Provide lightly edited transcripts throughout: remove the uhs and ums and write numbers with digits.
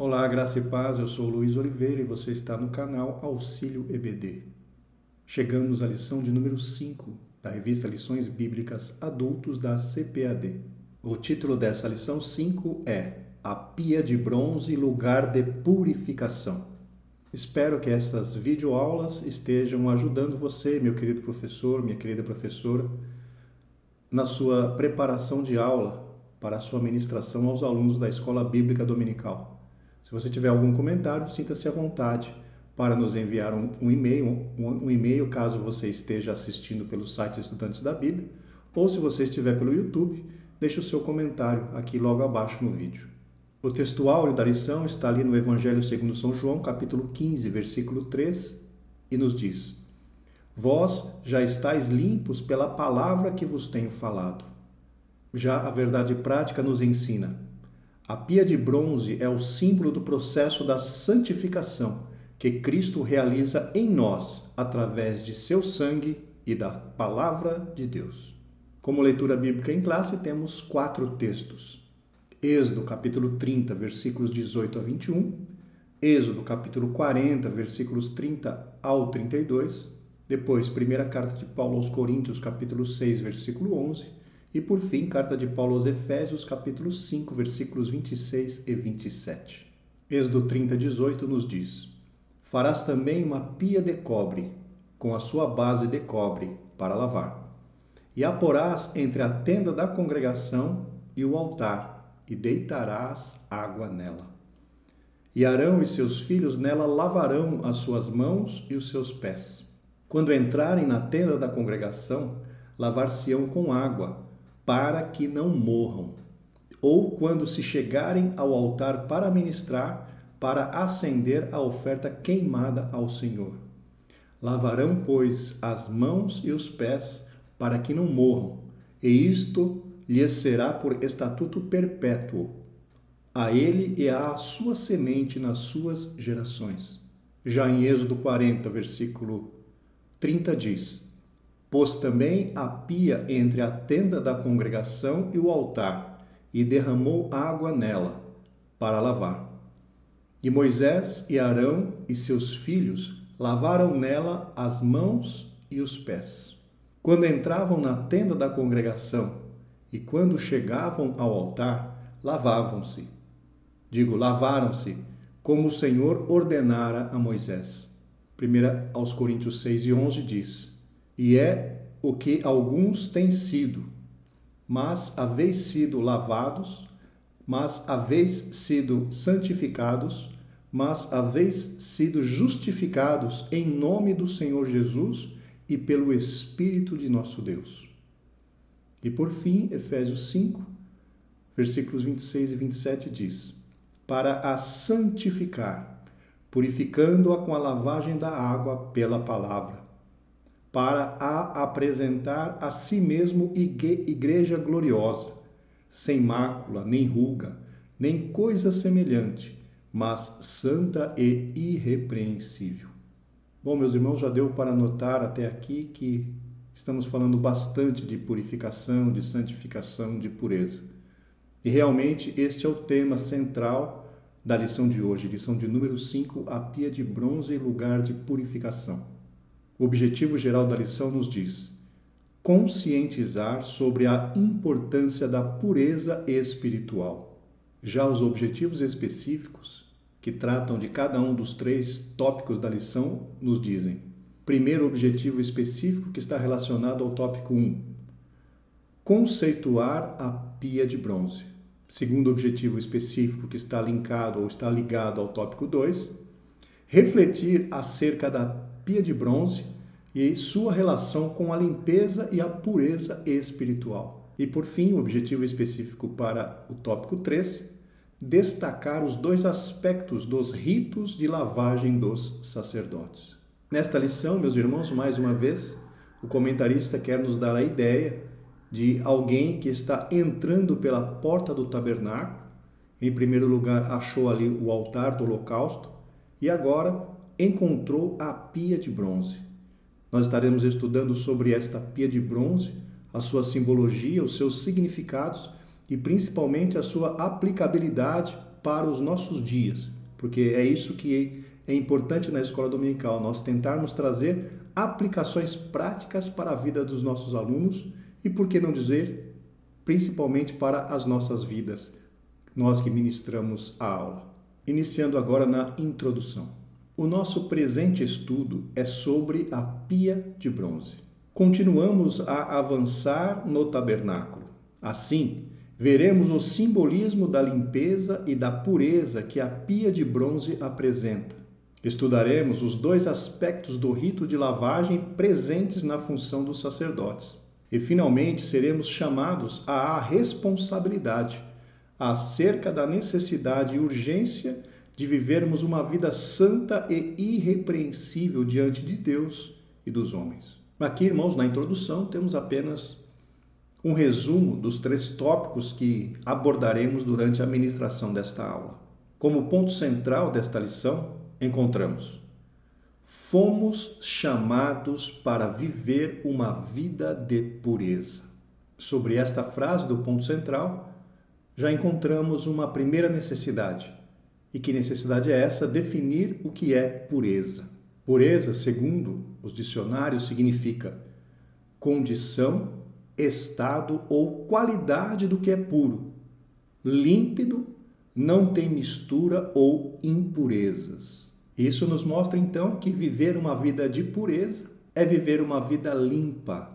Olá, graça e paz, eu sou Luiz Oliveira e você está no canal Auxílio EBD. Chegamos à lição de número 5 da revista Lições Bíblicas Adultos da CPAD. O título dessa lição 5 é A Pia de Bronze, Lugar de Purificação. Espero que essas videoaulas estejam ajudando você, meu querido professor, minha querida professora, na sua preparação de aula para a sua ministração aos alunos da Escola Bíblica Dominical. Se você tiver algum comentário, sinta-se à vontade para nos enviar um e-mail caso você esteja assistindo pelo site Estudantes da Bíblia, ou se você estiver pelo YouTube, deixe o seu comentário aqui logo abaixo no vídeo. O textuário da lição está ali no Evangelho segundo São João, capítulo 15, versículo 3, e nos diz: Vós já estáis limpos pela palavra que vos tenho falado. Já a verdade prática nos ensina: a pia de bronze é o símbolo do processo da santificação que Cristo realiza em nós através de seu sangue e da palavra de Deus. Como leitura bíblica em classe, temos 4 textos. Êxodo, capítulo 30, versículos 18 a 21. Êxodo, capítulo 40, versículos 30 ao 32. Depois, primeira carta de Paulo aos Coríntios, capítulo 6, versículo 11. E, por fim, carta de Paulo aos Efésios, capítulo 5, versículos 26 e 27. Êxodo 30, 18 nos diz: Farás também uma pia de cobre, com a sua base de cobre, para lavar. E a porás entre a tenda da congregação e o altar, e deitarás água nela. E Arão e seus filhos nela lavarão as suas mãos e os seus pés. Quando entrarem na tenda da congregação, lavar-se-ão com água, para que não morram. Ou quando se chegarem ao altar para ministrar, para acender a oferta queimada ao Senhor. Lavarão, pois, as mãos e os pés, para que não morram, e isto lhes será por estatuto perpétuo, a ele e à sua semente nas suas gerações. Já em Êxodo 40, versículo 30 diz: Pôs também a pia entre a tenda da congregação e o altar, e derramou água nela, para lavar. E Moisés e Arão e seus filhos lavaram nela as mãos e os pés. Quando entravam na tenda da congregação e quando chegavam ao altar, lavaram-se, como o Senhor ordenara a Moisés. 1 aos Coríntios 6 e 11 diz: E é o que alguns têm sido, mas haveis sido lavados, mas haveis sido santificados, mas haveis sido justificados em nome do Senhor Jesus e pelo Espírito de nosso Deus. E por fim, Efésios 5, versículos 26 e 27 diz: Para a santificar, purificando-a com a lavagem da água pela palavra, para a apresentar a si mesmo igreja gloriosa, sem mácula, nem ruga, nem coisa semelhante, mas santa e irrepreensível. Bom, meus irmãos, já deu para notar até aqui que estamos falando bastante de purificação, de santificação, de pureza. E realmente este é o tema central da lição de hoje, lição de número 5, a pia de bronze e lugar de purificação. O objetivo geral da lição nos diz: conscientizar sobre a importância da pureza espiritual. Já os objetivos específicos, que tratam de cada um dos 3 tópicos da lição, nos dizem: primeiro objetivo específico, que está relacionado ao tópico 1, conceituar a pia de bronze. Segundo objetivo específico, que está linkado ou está ligado ao tópico 2, refletir acerca da pia de bronze e sua relação com a limpeza e a pureza espiritual. E por fim, o objetivo específico para o tópico 3, destacar os 2 aspectos dos ritos de lavagem dos sacerdotes. Nesta lição, meus irmãos, mais uma vez, o comentarista quer nos dar a ideia de alguém que está entrando pela porta do tabernáculo. Em primeiro lugar, achou ali o altar do holocausto e agora encontrou a pia de bronze. Nós estaremos estudando sobre esta pia de bronze, a sua simbologia, os seus significados e principalmente a sua aplicabilidade para os nossos dias, porque é isso que é importante na escola dominical, nós tentarmos trazer aplicações práticas para a vida dos nossos alunos e, por que não dizer, principalmente para as nossas vidas, nós que ministramos a aula. Iniciando agora na introdução. O nosso presente estudo é sobre a pia de bronze. Continuamos a avançar no tabernáculo. Assim, veremos o simbolismo da limpeza e da pureza que a pia de bronze apresenta. Estudaremos os dois aspectos do rito de lavagem presentes na função dos sacerdotes. E, finalmente, seremos chamados à responsabilidade acerca da necessidade e urgência de vivermos uma vida santa e irrepreensível diante de Deus e dos homens. Aqui, irmãos, na introdução, temos apenas um resumo dos 3 tópicos que abordaremos durante a ministração desta aula. Como ponto central desta lição, encontramos: fomos chamados para viver uma vida de pureza. Sobre esta frase do ponto central, já encontramos uma primeira necessidade. E que necessidade é essa? Definir o que é pureza. Pureza, segundo os dicionários, significa condição, estado ou qualidade do que é puro, límpido, não tem mistura ou impurezas. Isso nos mostra então que viver uma vida de pureza é viver uma vida limpa,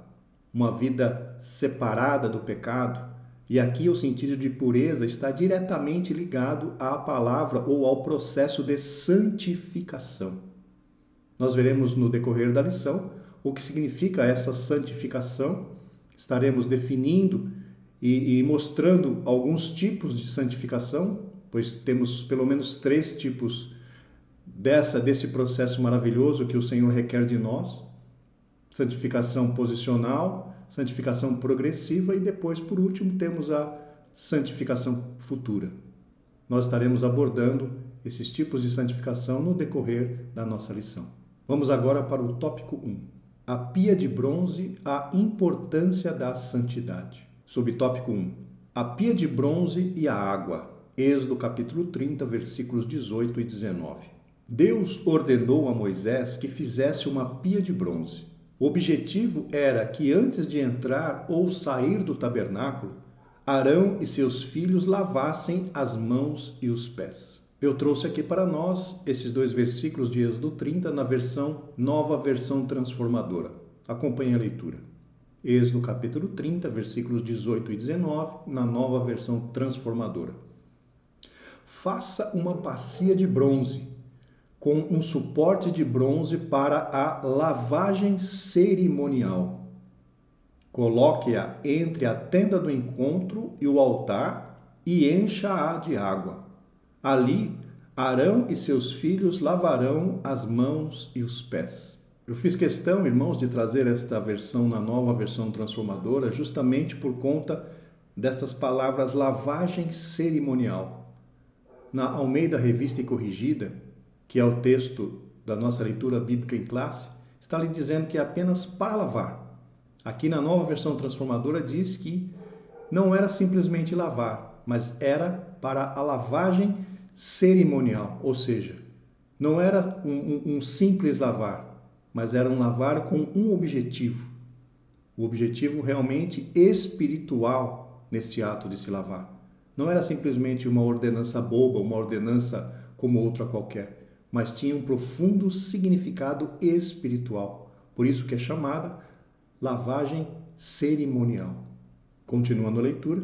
uma vida separada do pecado. E aqui o sentido de pureza está diretamente ligado à palavra ou ao processo de santificação. Nós veremos no decorrer da lição o que significa essa santificação. Estaremos definindo e mostrando alguns tipos de santificação, pois temos pelo menos 3 tipos desse processo maravilhoso que o Senhor requer de nós: santificação posicional, santificação progressiva e depois, por último, temos a santificação futura. Nós estaremos abordando esses tipos de santificação no decorrer da nossa lição. Vamos agora para o tópico 1. A pia de bronze, a importância da santidade. Subtópico 1. A pia de bronze e a água. Êxodo capítulo 30, versículos 18 e 19. Deus ordenou a Moisés que fizesse uma pia de bronze. O objetivo era que antes de entrar ou sair do tabernáculo, Arão e seus filhos lavassem as mãos e os pés. Eu trouxe aqui para nós esses 2 versículos de Êxodo 30 na nova versão transformadora. Acompanhe a leitura. Êxodo capítulo 30, versículos 18 e 19, na nova versão transformadora. Faça uma bacia de bronze com um suporte de bronze para a lavagem cerimonial. Coloque-a entre a tenda do encontro e o altar e encha-a de água. Ali, Arão e seus filhos lavarão as mãos e os pés. Eu fiz questão, irmãos, de trazer esta versão na nova versão transformadora justamente por conta destas palavras lavagem cerimonial. Na Almeida Revista e Corrigida, que é o texto da nossa leitura bíblica em classe, está lhe dizendo que é apenas para lavar. Aqui na nova versão transformadora diz que não era simplesmente lavar, mas era para a lavagem cerimonial, ou seja, não era um simples lavar, mas era um lavar com um objetivo. O objetivo realmente espiritual neste ato de se lavar. Não era simplesmente uma ordenança boba, uma ordenança como outra qualquer, mas tinha um profundo significado espiritual. Por isso que é chamada lavagem cerimonial. Continuando a leitura.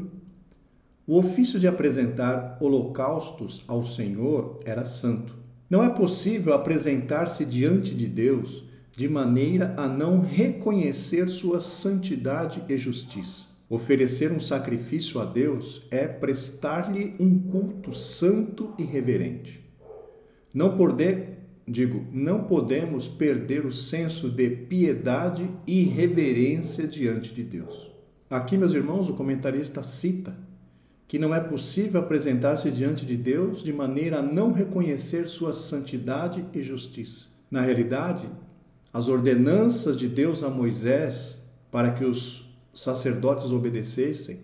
O ofício de apresentar holocaustos ao Senhor era santo. Não é possível apresentar-se diante de Deus de maneira a não reconhecer sua santidade e justiça. Oferecer um sacrifício a Deus é prestar-lhe um culto santo e reverente. Não podemos perder o senso de piedade e reverência diante de Deus. Aqui, meus irmãos, o comentarista cita que não é possível apresentar-se diante de Deus de maneira a não reconhecer sua santidade e justiça. Na realidade, as ordenanças de Deus a Moisés para que os sacerdotes obedecessem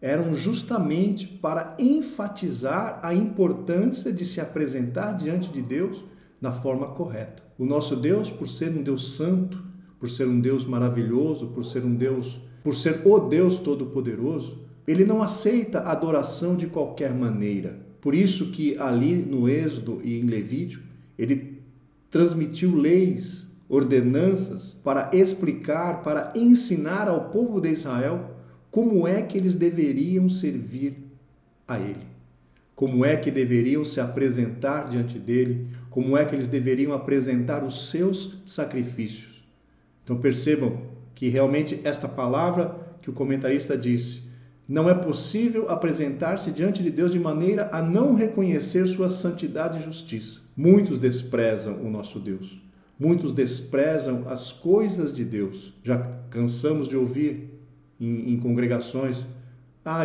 eram justamente para enfatizar a importância de se apresentar diante de Deus da forma correta. O nosso Deus, por ser um Deus santo, por ser um Deus maravilhoso, por ser o Deus Todo-Poderoso, ele não aceita adoração de qualquer maneira. Por isso que ali no Êxodo e em Levítico, ele transmitiu leis, ordenanças para explicar, para ensinar ao povo de Israel como é que eles deveriam servir a ele. Como é que deveriam se apresentar diante dele, como é que eles deveriam apresentar os seus sacrifícios. Então percebam que realmente esta palavra que o comentarista disse, não é possível apresentar-se diante de Deus de maneira a não reconhecer sua santidade e justiça. Muitos desprezam o nosso Deus. Muitos desprezam as coisas de Deus. Já cansamos de ouvir em congregações,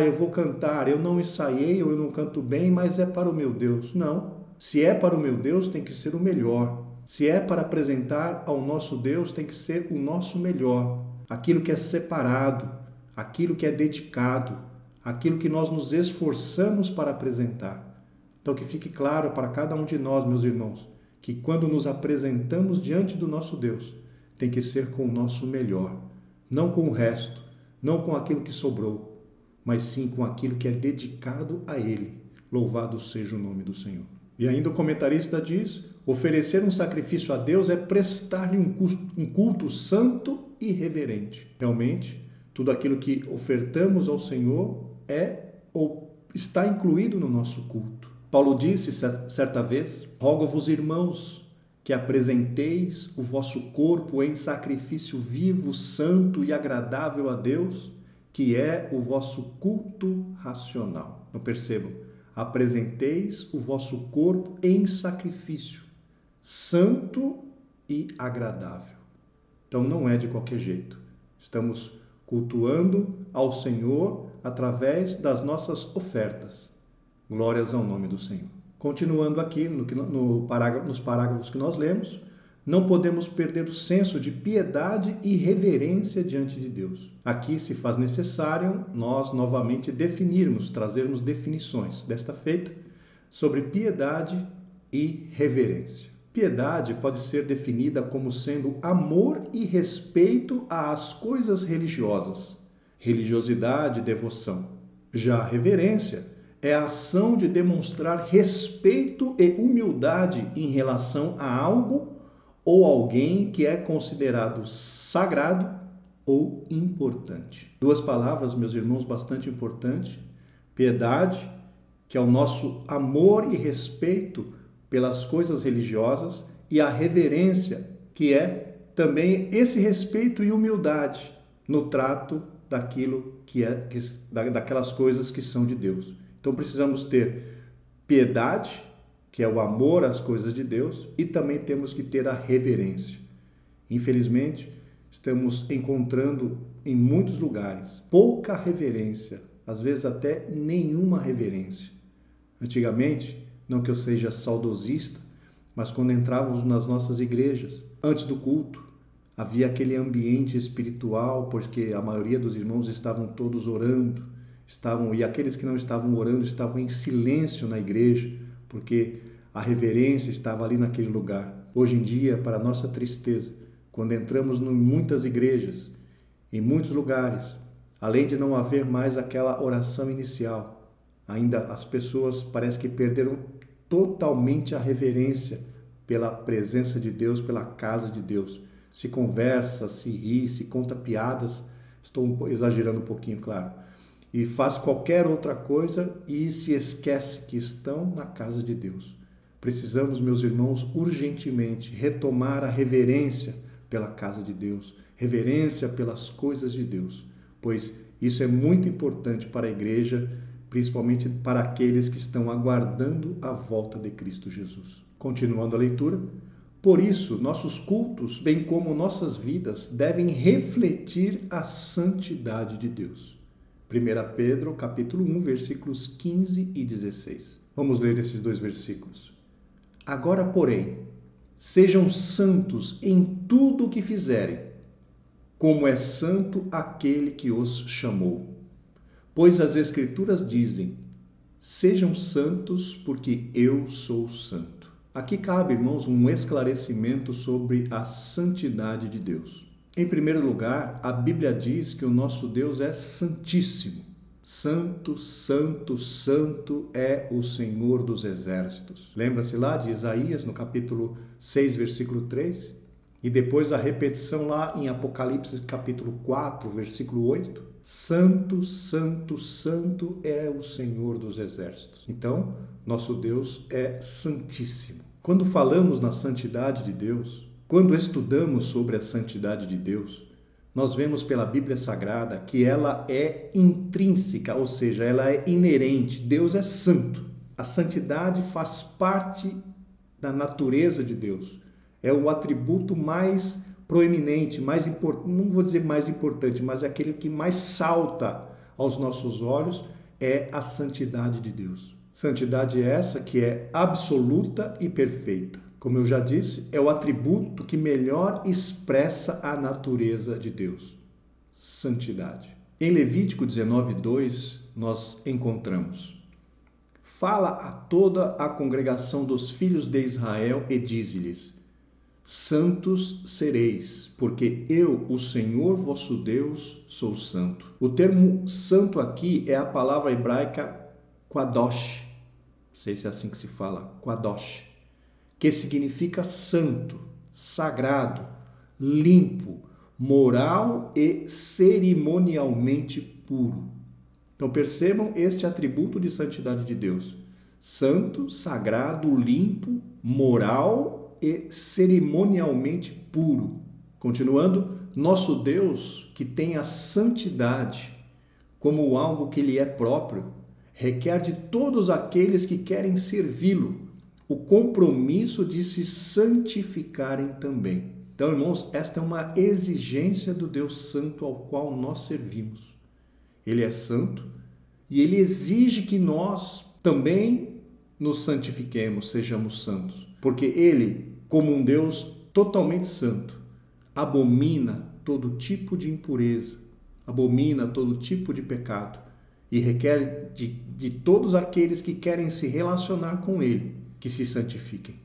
eu vou cantar, eu não ensaiei ou eu não canto bem, mas é para o meu Deus. Não. Se é para o meu Deus, tem que ser o melhor. Se é para apresentar ao nosso Deus, tem que ser o nosso melhor. Aquilo que é separado, aquilo que é dedicado, aquilo que nós nos esforçamos para apresentar. Então que fique claro para cada um de nós, meus irmãos, que quando nos apresentamos diante do nosso Deus, tem que ser com o nosso melhor, não com o resto, não com aquilo que sobrou, mas sim com aquilo que é dedicado a Ele. Louvado seja o nome do Senhor. E ainda o comentarista diz, oferecer um sacrifício a Deus é prestar-lhe um culto santo e reverente. Realmente, tudo aquilo que ofertamos ao Senhor é ou está incluído no nosso culto. Paulo disse certa vez, rogo-vos, irmãos, que apresenteis o vosso corpo em sacrifício vivo, santo e agradável a Deus, que é o vosso culto racional. Não percebam? Apresenteis o vosso corpo em sacrifício, santo e agradável. Então não é de qualquer jeito. Estamos cultuando ao Senhor através das nossas ofertas. Glórias ao nome do Senhor. Continuando aqui nos parágrafos que nós lemos, não podemos perder o senso de piedade e reverência diante de Deus. Aqui se faz necessário nós novamente trazermos definições desta feita sobre piedade e reverência. Piedade pode ser definida como sendo amor e respeito às coisas religiosas, religiosidade e devoção. Já a reverência é a ação de demonstrar respeito e humildade em relação a algo ou alguém que é considerado sagrado ou importante. Duas palavras, meus irmãos, bastante importantes. Piedade, que é o nosso amor e respeito pelas coisas religiosas, e a reverência, que é também esse respeito e humildade no trato daquelas coisas que são de Deus. Então precisamos ter piedade, que é o amor às coisas de Deus, e também temos que ter a reverência. Infelizmente, estamos encontrando em muitos lugares pouca reverência, às vezes até nenhuma reverência. Antigamente, não que eu seja saudosista, mas quando entrávamos nas nossas igrejas, antes do culto, havia aquele ambiente espiritual, porque a maioria dos irmãos estavam todos orando, e aqueles que não estavam orando estavam em silêncio na igreja, porque a reverência estava ali naquele lugar. Hoje em dia, para nossa tristeza, quando entramos em muitas igrejas, em muitos lugares, além de não haver mais aquela oração inicial, ainda as pessoas parece que perderam totalmente a reverência pela presença de Deus, pela casa de Deus. Se conversa, se ri, se conta piadas, estou exagerando um pouquinho, claro, e faz qualquer outra coisa e se esquece que estão na casa de Deus. Precisamos, meus irmãos, urgentemente retomar a reverência pela casa de Deus, reverência pelas coisas de Deus, pois isso é muito importante para a igreja, principalmente para aqueles que estão aguardando a volta de Cristo Jesus. Continuando a leitura, por isso, nossos cultos, bem como nossas vidas, devem refletir a santidade de Deus. 1 Pedro, capítulo 1, versículos 15 e 16. Vamos ler esses dois versículos. Agora, porém, sejam santos em tudo o que fizerem, como é santo aquele que os chamou. Pois as Escrituras dizem: sejam santos, porque eu sou santo. Aqui cabe, irmãos, um esclarecimento sobre a santidade de Deus. Em primeiro lugar, a Bíblia diz que o nosso Deus é santíssimo. Santo, santo, santo é o Senhor dos exércitos. Lembra-se lá de Isaías, no capítulo 6, versículo 3? E depois a repetição lá em Apocalipse, capítulo 4, versículo 8. Santo, santo, santo é o Senhor dos exércitos. Então, nosso Deus é santíssimo. Quando falamos na santidade de Deus, quando estudamos sobre a santidade de Deus, nós vemos pela Bíblia Sagrada que ela é intrínseca, ou seja, ela é inerente. Deus é santo. A santidade faz parte da natureza de Deus. É o atributo mais proeminente, mais importante, não vou dizer mais importante, mas é aquele que mais salta aos nossos olhos, é a santidade de Deus. Santidade essa que é absoluta e perfeita. Como eu já disse, é o atributo que melhor expressa a natureza de Deus. Santidade. Em Levítico 19:2, nós encontramos: fala a toda a congregação dos filhos de Israel e dize-lhes: santos sereis, porque eu, o Senhor vosso Deus, sou santo. O termo santo aqui é a palavra hebraica Kadosh, não sei se é assim que se fala, Kadosh, que significa santo, sagrado, limpo, moral e cerimonialmente puro. Então percebam este atributo de santidade de Deus: santo, sagrado, limpo, moral e cerimonialmente puro. Continuando, nosso Deus, que tem a santidade como algo que lhe é próprio, requer de todos aqueles que querem servi-lo o compromisso de se santificarem também. Então, irmãos, esta é uma exigência do Deus Santo ao qual nós servimos. Ele é santo e ele exige que nós também nos santifiquemos, sejamos santos. Porque ele, como um Deus totalmente santo, abomina todo tipo de impureza, abomina todo tipo de pecado e requer de todos aqueles que querem se relacionar com ele que se santifiquem,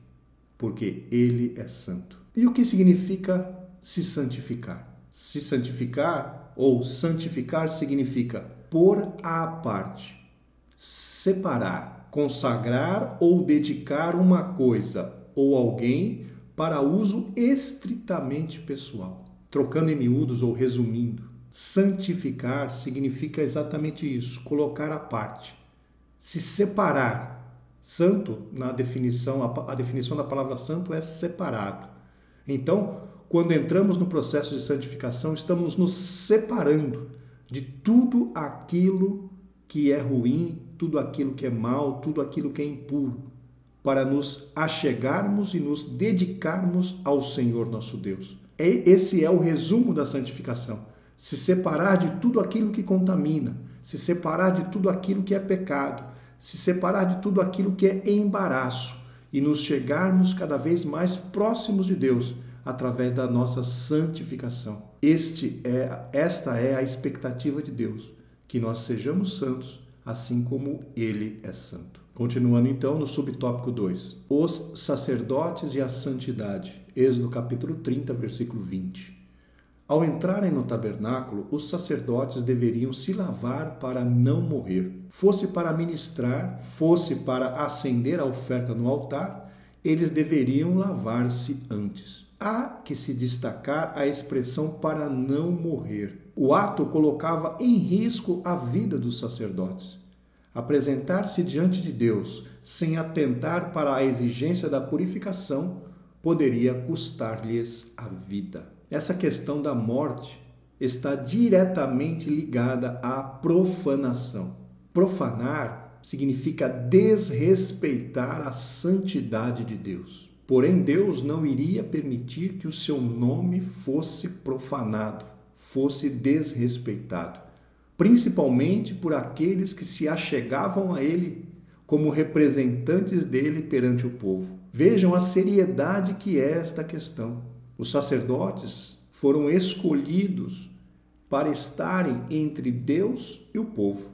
porque ele é santo. E o que significa se santificar? Se santificar ou santificar significa pôr à parte, separar, consagrar ou dedicar uma coisa ou alguém para uso estritamente pessoal. Trocando em miúdos ou resumindo, santificar significa exatamente isso, colocar à parte, se separar. Santo, na definição, a definição da palavra santo é separado. Então, quando entramos no processo de santificação, estamos nos separando de tudo aquilo que é ruim, tudo aquilo que é mal, tudo aquilo que é impuro, para nos achegarmos e nos dedicarmos ao Senhor nosso Deus. Esse é o resumo da santificação. Se separar de tudo aquilo que contamina, se separar de tudo aquilo que é pecado, se separar de tudo aquilo que é embaraço e nos chegarmos cada vez mais próximos de Deus através da nossa santificação. Esta é a expectativa de Deus, que nós sejamos santos, assim como Ele é santo. Continuando então no subtópico 2, os sacerdotes e a santidade, Êxodo capítulo 30, versículo 20. Ao entrarem no tabernáculo, os sacerdotes deveriam se lavar para não morrer. Fosse para ministrar, fosse para acender a oferta no altar, eles deveriam lavar-se antes. Há que se destacar a expressão para não morrer. O ato colocava em risco a vida dos sacerdotes. Apresentar-se diante de Deus sem atentar para a exigência da purificação poderia custar-lhes a vida. Essa questão da morte está diretamente ligada à profanação. Profanar significa desrespeitar a santidade de Deus. Porém, Deus não iria permitir que o seu nome fosse profanado, fosse desrespeitado, principalmente por aqueles que se achegavam a Ele como representantes dele perante o povo. Vejam a seriedade que é esta questão. Os sacerdotes foram escolhidos para estarem entre Deus e o povo.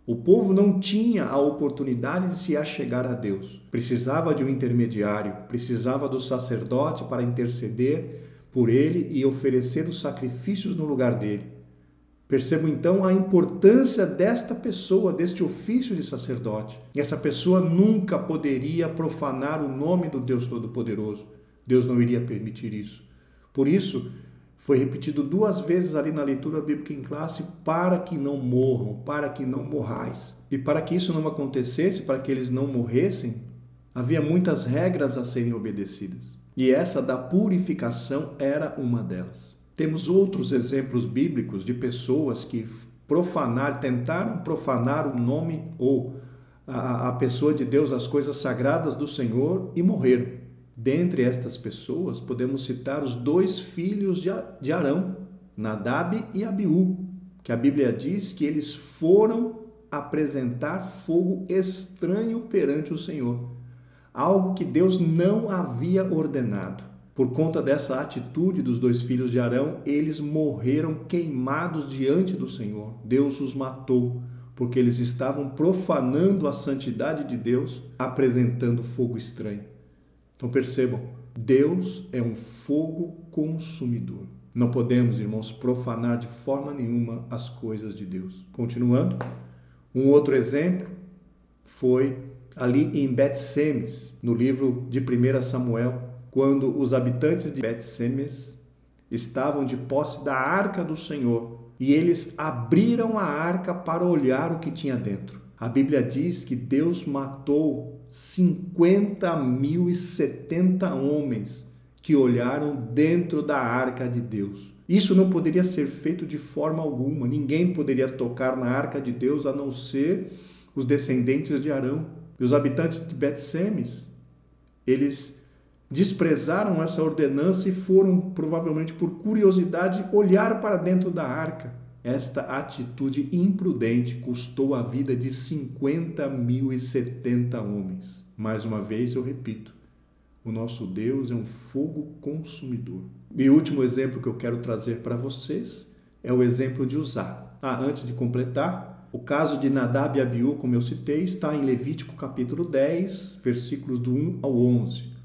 O povo não tinha a oportunidade de se achegar a Deus. Precisava de um intermediário, precisava do sacerdote para interceder por ele e oferecer os sacrifícios no lugar dele. Percebo então a importância desta pessoa, deste ofício de sacerdote. Essa pessoa nunca poderia profanar o nome do Deus Todo-Poderoso. Deus não iria permitir isso. Por isso, foi repetido 2 vezes ali na leitura bíblica em classe, para que não morram, para que não morrais. E para que isso não acontecesse, para que eles não morressem, havia muitas regras a serem obedecidas. E essa da purificação era uma delas. Temos outros exemplos bíblicos de pessoas que tentaram profanar o nome ou a pessoa de Deus, as coisas sagradas do Senhor, e morreram. Dentre estas pessoas, podemos citar os 2 filhos de Arão, Nadab e Abiú, que a Bíblia diz que eles foram apresentar fogo estranho perante o Senhor, algo que Deus não havia ordenado. Por conta dessa atitude dos 2 filhos de Arão, eles morreram queimados diante do Senhor. Deus os matou, porque eles estavam profanando a santidade de Deus, apresentando fogo estranho. Então percebam, Deus é um fogo consumidor. Não podemos, irmãos, profanar de forma nenhuma as coisas de Deus. Continuando, um outro exemplo foi ali em Bet-Semes, no livro de 1 Samuel, quando os habitantes de Bet-Semes estavam de posse da arca do Senhor e eles abriram a arca para olhar o que tinha dentro. A Bíblia diz que Deus matou 50.070 homens que olharam dentro da arca de Deus. Isso não poderia ser feito de forma alguma. Ninguém poderia tocar na arca de Deus a não ser os descendentes de Arão. E os habitantes de Bet-Semes, eles desprezaram essa ordenança e foram, provavelmente por curiosidade, olhar para dentro da arca. Esta atitude imprudente custou a vida de 50.070 homens. Mais uma vez eu repito, o nosso Deus é um fogo consumidor. E o último exemplo que eu quero trazer para vocês é o exemplo de Uzá. Antes de completar, o caso de Nadab e Abiú, como eu citei, está em Levítico capítulo 10, versículos do 1 ao 11.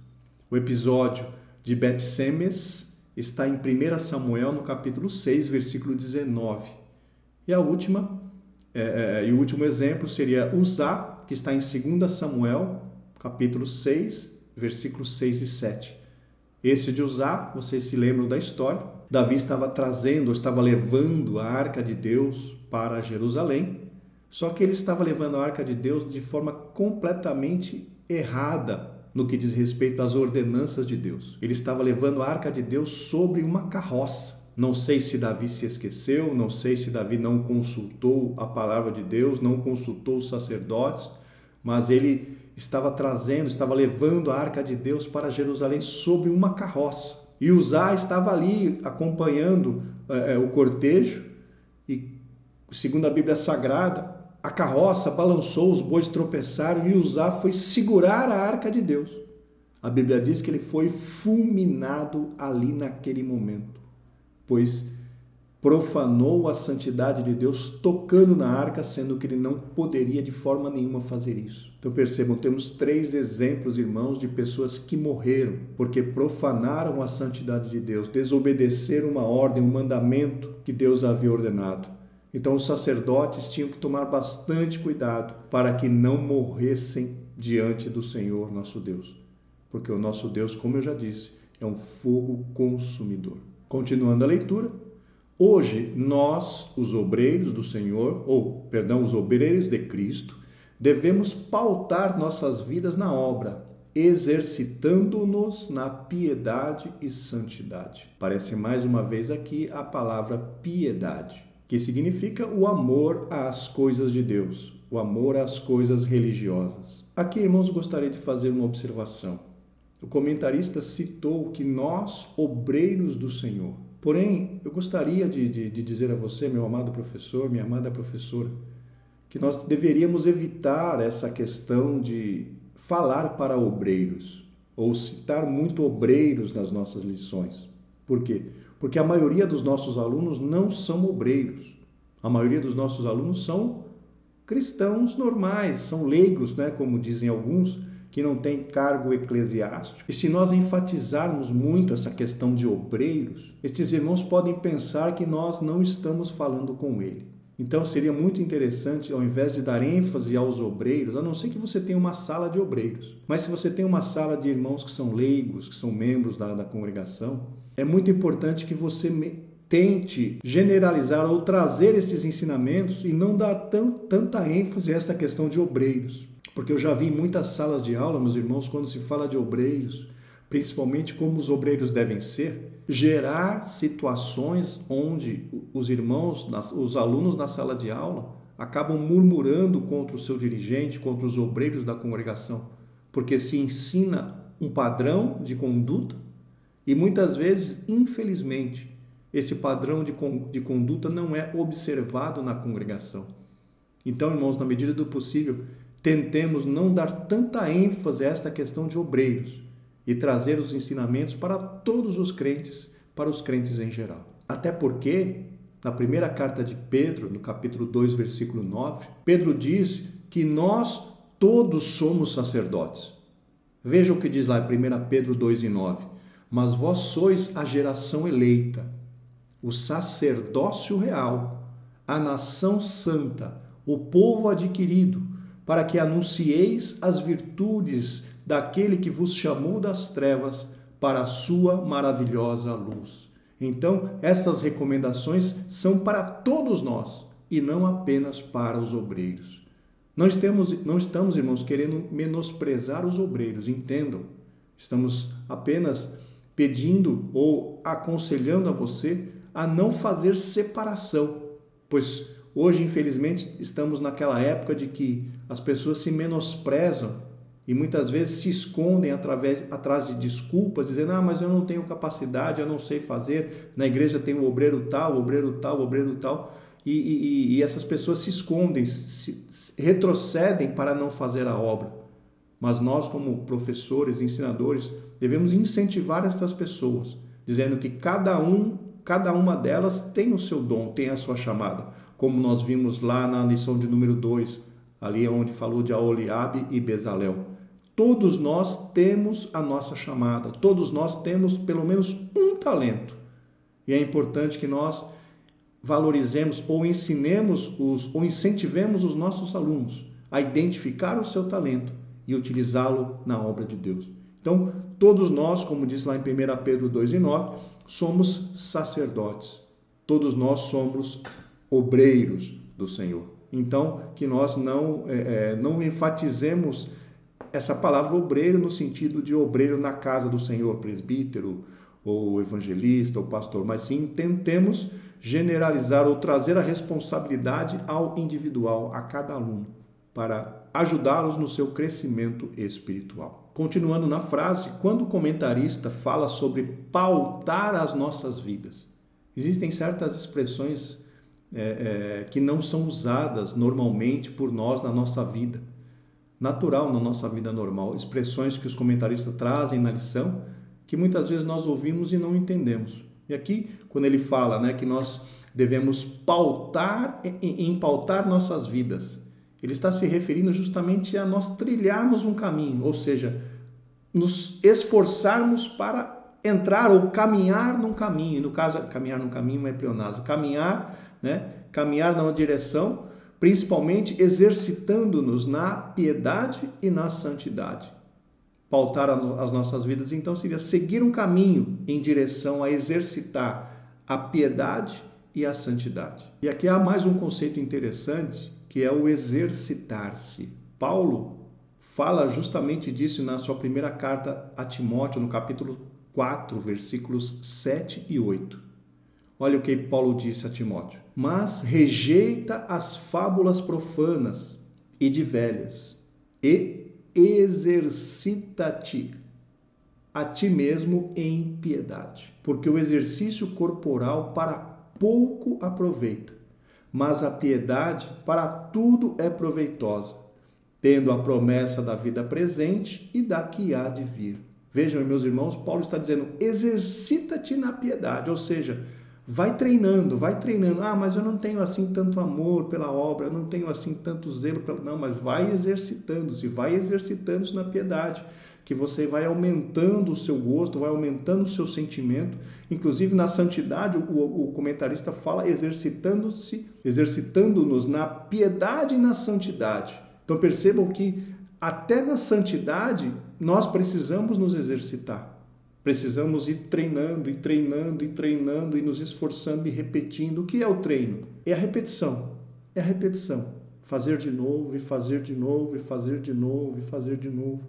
O episódio de Bet-Semes está em 1 Samuel, no capítulo 6, versículo 19. E o último exemplo seria Uzá, que está em 2 Samuel, capítulo 6, versículos 6 e 7. Esse de Uzá, vocês se lembram da história, Davi estava levando a arca de Deus para Jerusalém, só que ele estava levando a arca de Deus de forma completamente errada no que diz respeito às ordenanças de Deus. Ele estava levando a arca de Deus sobre uma carroça. Não sei se Davi se esqueceu, não sei se Davi não consultou a palavra de Deus, não consultou os sacerdotes, mas ele estava levando a arca de Deus para Jerusalém sobre uma carroça. E Uzá estava ali acompanhando o cortejo e, segundo a Bíblia Sagrada, a carroça balançou, os bois tropeçaram e Uzá foi segurar a arca de Deus. A Bíblia diz que ele foi fulminado ali naquele momento, pois profanou a santidade de Deus tocando na arca, sendo que ele não poderia de forma nenhuma fazer isso. Então percebam, temos 3 exemplos, irmãos, de pessoas que morreram porque profanaram a santidade de Deus, desobedeceram uma ordem, um mandamento que Deus havia ordenado. Então os sacerdotes tinham que tomar bastante cuidado para que não morressem diante do Senhor nosso Deus. Porque o nosso Deus, como eu já disse, é um fogo consumidor. Continuando a leitura, hoje nós, os obreiros do Senhor, os obreiros de Cristo, devemos pautar nossas vidas na obra, exercitando-nos na piedade e santidade. Aparece mais uma vez aqui a palavra piedade, que significa o amor às coisas de Deus, o amor às coisas religiosas. Aqui, irmãos, gostaria de fazer uma observação. O comentarista citou que nós, obreiros do Senhor. Porém, eu gostaria de dizer a você, meu amado professor, minha amada professora, que nós deveríamos evitar essa questão de falar para obreiros, ou citar muito obreiros nas nossas lições. Por quê? Porque a maioria dos nossos alunos não são obreiros. A maioria dos nossos alunos são cristãos normais, são leigos, né, como dizem alguns, que não têm cargo eclesiástico. E se nós enfatizarmos muito essa questão de obreiros, esses irmãos podem pensar que nós não estamos falando com ele. Então seria muito interessante, ao invés de dar ênfase aos obreiros, a não ser que você tenha uma sala de obreiros, mas se você tem uma sala de irmãos que são leigos, que são membros da congregação, é muito importante que você tente generalizar ou trazer esses ensinamentos e não dar tanta ênfase a esta questão de obreiros. Porque eu já vi em muitas salas de aula, meus irmãos, quando se fala de obreiros, principalmente como os obreiros devem ser, gerar situações onde os irmãos, os alunos na sala de aula, acabam murmurando contra o seu dirigente, contra os obreiros da congregação, porque se ensina um padrão de conduta e muitas vezes, infelizmente, esse padrão de conduta não é observado na congregação. Então, irmãos, na medida do possível, tentemos não dar tanta ênfase a esta questão de obreiros e trazer os ensinamentos para todos os crentes, para os crentes em geral. Até porque, na primeira carta de Pedro, no capítulo 2, versículo 9, Pedro diz que nós todos somos sacerdotes. Veja o que diz lá em 1 Pedro 2:9. Mas vós sois a geração eleita, o sacerdócio real, a nação santa, o povo adquirido, para que anuncieis as virtudes daquele que vos chamou das trevas para a sua maravilhosa luz. Então, essas recomendações são para todos nós e não apenas para os obreiros. Não estamos, irmãos, querendo menosprezar os obreiros, entendam. Estamos apenas pedindo ou aconselhando a você a não fazer separação, pois hoje, infelizmente, estamos naquela época de que as pessoas se menosprezam e muitas vezes se escondem atrás de desculpas, dizendo, mas eu não tenho capacidade, eu não sei fazer, na igreja tem um obreiro tal, obreiro tal, obreiro tal, e essas pessoas se escondem, retrocedem para não fazer a obra. Mas nós, como professores, ensinadores, devemos incentivar essas pessoas, dizendo que cada uma delas tem o seu dom, tem a sua chamada, como nós vimos lá na lição de número 2, ali onde falou de Aholiabe e Bezalel. Todos nós temos a nossa chamada, todos nós temos pelo menos um talento. E é importante que nós valorizemos ou ensinemos ou incentivemos os nossos alunos a identificar o seu talento e utilizá-lo na obra de Deus. Então, todos nós, como diz lá em 1 Pedro 2:9, somos sacerdotes. Todos nós somos obreiros do Senhor. Então, que nós não enfatizemos essa palavra obreiro no sentido de obreiro na casa do Senhor, presbítero, ou evangelista, ou pastor, mas sim tentemos generalizar ou trazer a responsabilidade ao individual, a cada aluno, para ajudá-los no seu crescimento espiritual. Continuando na frase, quando o comentarista fala sobre pautar as nossas vidas, existem certas expressões que não são usadas normalmente por nós na nossa vida, natural na nossa vida normal, expressões que os comentaristas trazem na lição, que muitas vezes nós ouvimos e não entendemos. E aqui, quando ele fala que nós devemos pautar nossas vidas, ele está se referindo justamente a nós trilharmos um caminho, ou seja, nos esforçarmos para entrar ou caminhar num caminho. No caso, caminhar num caminho é pleonasmo. Caminhar numa direção, principalmente exercitando-nos na piedade e na santidade. Pautar as nossas vidas, então, seria seguir um caminho em direção a exercitar a piedade e a santidade. E aqui há mais um conceito interessante, que é o exercitar-se. Paulo fala justamente disso na sua primeira carta a Timóteo, no capítulo 4, versículos 7 e 8. Olha o que Paulo disse a Timóteo. Mas rejeita as fábulas profanas e de velhas, e exercita-te a ti mesmo em piedade, porque o exercício corporal para pouco aproveita, mas a piedade para tudo é proveitosa, tendo a promessa da vida presente e da que há de vir. Vejam, meus irmãos, Paulo está dizendo, exercita-te na piedade, ou seja, Vai treinando, vai treinando. Ah, mas eu não tenho assim tanto amor pela obra, eu não tenho assim tanto zelo pela... Não, mas vai exercitando-se na piedade, que você vai aumentando o seu gosto, vai aumentando o seu sentimento. Inclusive na santidade, o comentarista fala exercitando-nos na piedade e na santidade. Então percebam que até na santidade nós precisamos nos exercitar. Precisamos ir treinando e nos esforçando e repetindo. O que é o treino? É a repetição. É a repetição. Fazer de novo e fazer de novo e fazer de novo e fazer de novo.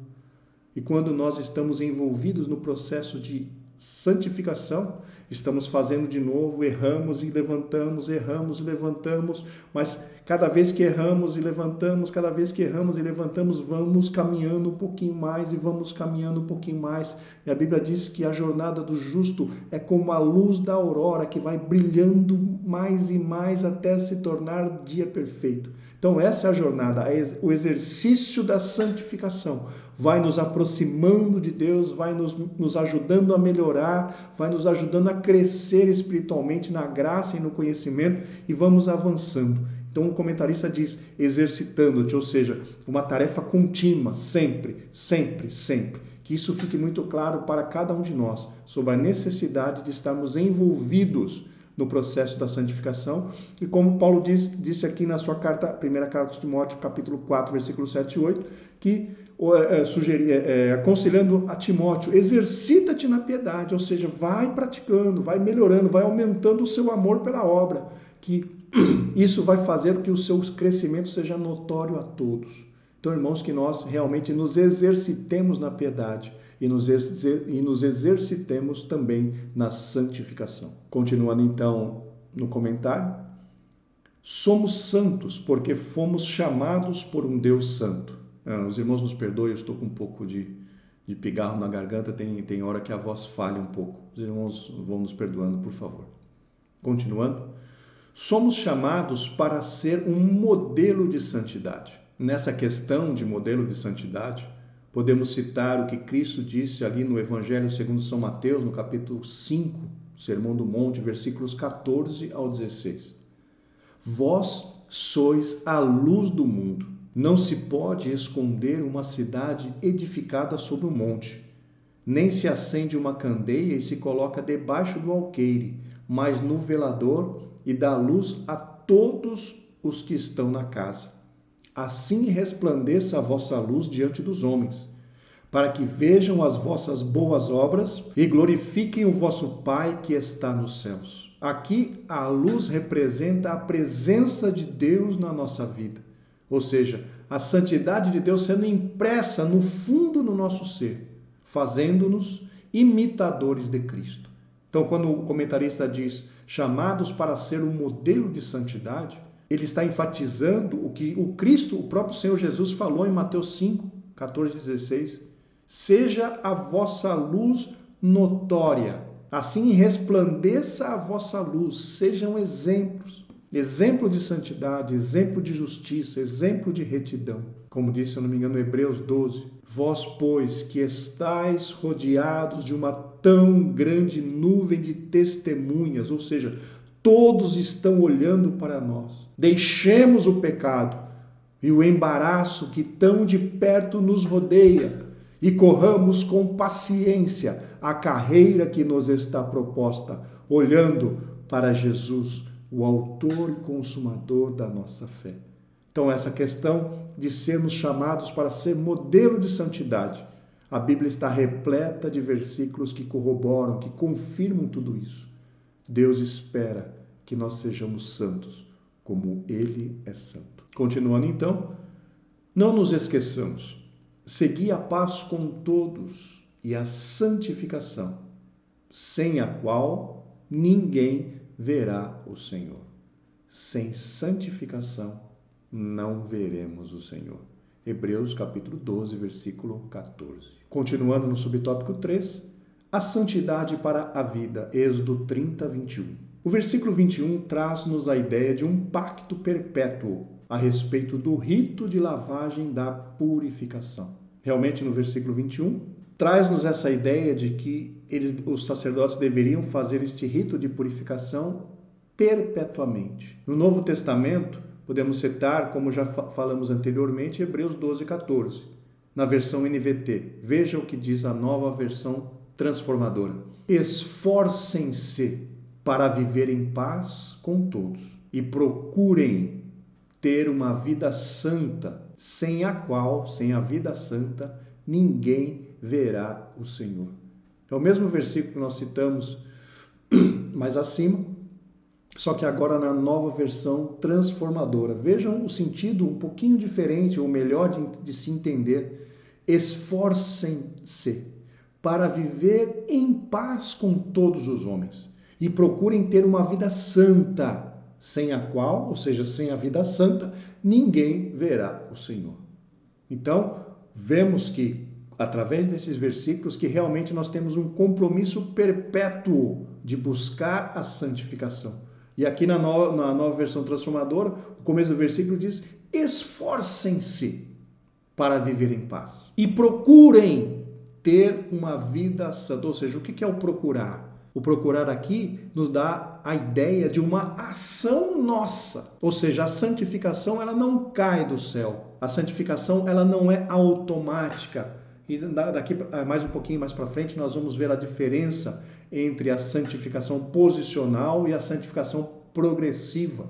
E quando nós estamos envolvidos no processo de santificação, estamos fazendo de novo, erramos e levantamos, mas cada vez que erramos e levantamos, vamos caminhando um pouquinho mais e vamos caminhando um pouquinho mais. E a Bíblia diz que a jornada do justo é como a luz da aurora que vai brilhando mais e mais até se tornar dia perfeito. Então essa é a jornada, o exercício da santificação. Vai nos aproximando de Deus, vai nos ajudando a melhorar, vai nos ajudando a crescer espiritualmente na graça e no conhecimento e vamos avançando. Então o comentarista diz, exercitando-te, ou seja, uma tarefa contínua, sempre. Que isso fique muito claro para cada um de nós, sobre a necessidade de estarmos envolvidos no processo da santificação. E como Paulo disse aqui na sua primeira carta de Timóteo, capítulo 4, versículos 7 e 8, que aconselhando a Timóteo, exercita-te na piedade, ou seja, vai praticando, vai melhorando, vai aumentando o seu amor pela obra, que isso vai fazer que o seu crescimento seja notório a todos. Então, irmãos, que nós realmente nos exercitemos na piedade e nos exercitemos também na santificação. Continuando então no comentário, somos santos porque fomos chamados por um Deus santo. Os irmãos nos perdoem, eu estou com um pouco de pigarro na garganta, tem hora que a voz falha um pouco. Os irmãos vão nos perdoando, por favor. Continuando, somos chamados para ser um modelo de santidade. Nessa questão de modelo de santidade, podemos citar o que Cristo disse ali no Evangelho segundo São Mateus, no capítulo 5, Sermão do Monte, versículos 14 ao 16. Vós sois a luz do mundo. Não se pode esconder uma cidade edificada sobre um monte. Nem se acende uma candeia e se coloca debaixo do alqueire, mas no velador e dá luz a todos os que estão na casa. Assim resplandeça a vossa luz diante dos homens, para que vejam as vossas boas obras e glorifiquem o vosso Pai que está nos céus. Aqui a luz representa a presença de Deus na nossa vida. Ou seja, a santidade de Deus sendo impressa no fundo do nosso ser, fazendo-nos imitadores de Cristo. Então, quando o comentarista diz chamados para ser um modelo de santidade, ele está enfatizando o que o Cristo, o próprio Senhor Jesus, falou em Mateus 5, 14 e 16. Seja a vossa luz notória, assim resplandeça a vossa luz, sejam exemplos. Exemplo de santidade, exemplo de justiça, exemplo de retidão. Como disse, se eu não me engano, Hebreus 12. Vós, pois, que estáis rodeados de uma tão grande nuvem de testemunhas, ou seja, todos estão olhando para nós. Deixemos o pecado e o embaraço que tão de perto nos rodeia e corramos com paciência a carreira que nos está proposta, olhando para Jesus, o autor e consumador da nossa fé. Então, essa questão de sermos chamados para ser modelo de santidade, a Bíblia está repleta de versículos que corroboram, que confirmam tudo isso. Deus espera que nós sejamos santos, como Ele é santo. Continuando então, não nos esqueçamos, segui a paz com todos e a santificação, sem a qual ninguém verá o Senhor. Sem santificação não veremos o Senhor. Hebreus capítulo 12, versículo 14. Continuando no subtópico 3, a santidade para a vida, Êxodo 30, 21. O versículo 21 traz-nos a ideia de um pacto perpétuo a respeito do rito de lavagem da purificação. Realmente, no versículo 21, traz-nos essa ideia de que os sacerdotes deveriam fazer este rito de purificação perpetuamente. No Novo Testamento, podemos citar, como já falamos anteriormente, Hebreus 12:14, na versão NVT. Veja o que diz a nova versão transformadora. Esforcem-se para viver em paz com todos e procurem ter uma vida santa, sem a qual, sem a vida santa, ninguém verá o Senhor. É o mesmo versículo que nós citamos mais acima, só que agora na nova versão transformadora. Vejam o sentido um pouquinho diferente, ou melhor de se entender. Esforcem-se para viver em paz com todos os homens e procurem ter uma vida santa, sem a qual, ou seja, sem a vida santa, ninguém verá o Senhor. Então, vemos que, através desses versículos, que realmente nós temos um compromisso perpétuo de buscar a santificação. E aqui na nova versão transformadora, o começo do versículo diz: esforcem-se para viver em paz e procurem ter uma vida santa. Ou seja, o que é o procurar? O procurar aqui nos dá a ideia de uma ação nossa. Ou seja, a santificação ela não cai do céu. A santificação ela não é automática. E daqui mais um pouquinho mais para frente nós vamos ver a diferença entre a santificação posicional e a santificação progressiva.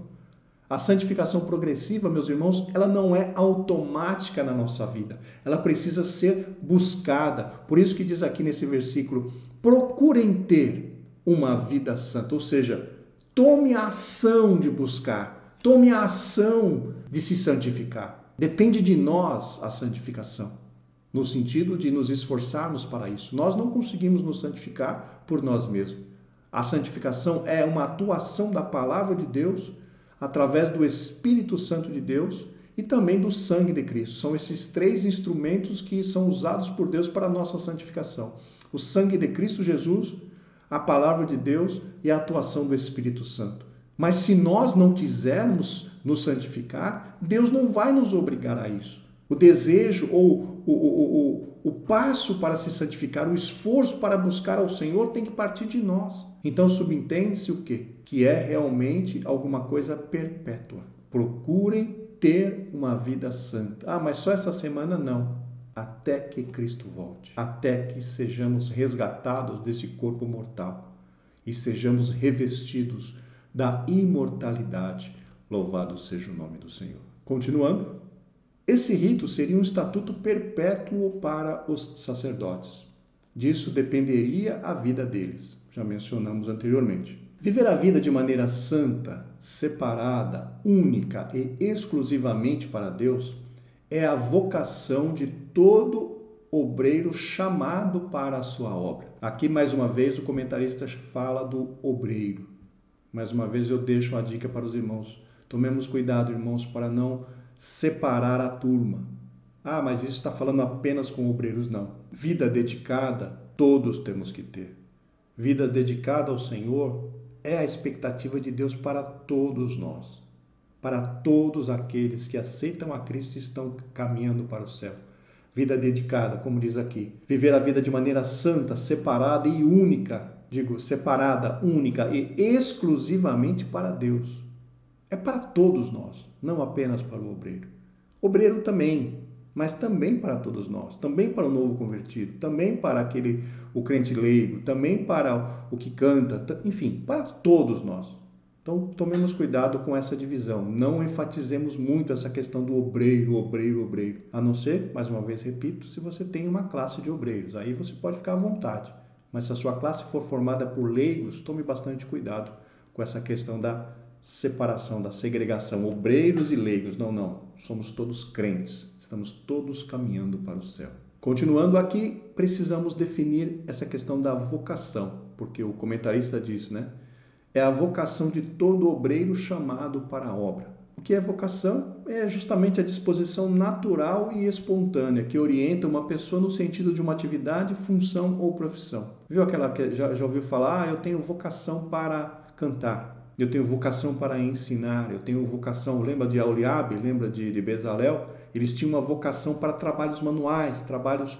A santificação progressiva, meus irmãos, ela não é automática na nossa vida. Ela precisa ser buscada. Por isso que diz aqui nesse versículo: procurem ter uma vida santa. Ou seja, tome a ação de buscar, tome a ação de se santificar. Depende de nós a santificação, no sentido de nos esforçarmos para isso. Nós não conseguimos nos santificar por nós mesmos. A santificação é uma atuação da palavra de Deus através do Espírito Santo de Deus e também do sangue de Cristo. São esses três instrumentos que são usados por Deus para a nossa santificação. O sangue de Cristo Jesus, a palavra de Deus e a atuação do Espírito Santo. Mas se nós não quisermos nos santificar, Deus não vai nos obrigar a isso. O desejo ou o passo para se santificar, o esforço para buscar ao Senhor tem que partir de nós. Então subentende-se o quê? Que é realmente alguma coisa perpétua. Procurem ter uma vida santa. Ah, mas só essa semana não. Até que Cristo volte. Até que sejamos resgatados desse corpo mortal e sejamos revestidos da imortalidade. Louvado seja o nome do Senhor. Continuando. Esse rito seria um estatuto perpétuo para os sacerdotes. Disso dependeria a vida deles, já mencionamos anteriormente. Viver a vida de maneira santa, separada, única e exclusivamente para Deus é a vocação de todo obreiro chamado para a sua obra. Aqui, mais uma vez, o comentarista fala do obreiro. Mais uma vez, eu deixo a dica para os irmãos. Tomemos cuidado, irmãos, para não separar a turma. Ah, mas isso está falando apenas com obreiros? Não. Vida dedicada, todos temos que ter. Vida dedicada ao Senhor é a expectativa de Deus para todos nós. Para todos aqueles que aceitam a Cristo e estão caminhando para o céu. Vida dedicada, como diz aqui. Viver a vida de maneira santa, separada e única. Digo, separada, única e exclusivamente para Deus. É para todos nós, não apenas para o obreiro. Obreiro também, mas também para todos nós, também para o novo convertido, também para o crente leigo, também para o que canta, enfim, para todos nós. Então, tomemos cuidado com essa divisão. Não enfatizemos muito essa questão do obreiro, obreiro, obreiro. A não ser, mais uma vez repito, se você tem uma classe de obreiros. Aí você pode ficar à vontade. Mas se a sua classe for formada por leigos, tome bastante cuidado com essa questão da separação, da segregação, obreiros e leigos. Não. Somos todos crentes. Estamos todos caminhando para o céu. Continuando aqui, precisamos definir essa questão da vocação, porque o comentarista diz, né? É a vocação de todo obreiro chamado para a obra. O que é vocação? É justamente a disposição natural e espontânea que orienta uma pessoa no sentido de uma atividade, função ou profissão. Viu aquela que já ouviu falar? Eu tenho vocação para cantar. Eu tenho vocação para ensinar, eu tenho vocação, lembra de Aholiabe, lembra de Bezalel? Eles tinham uma vocação para trabalhos manuais, trabalhos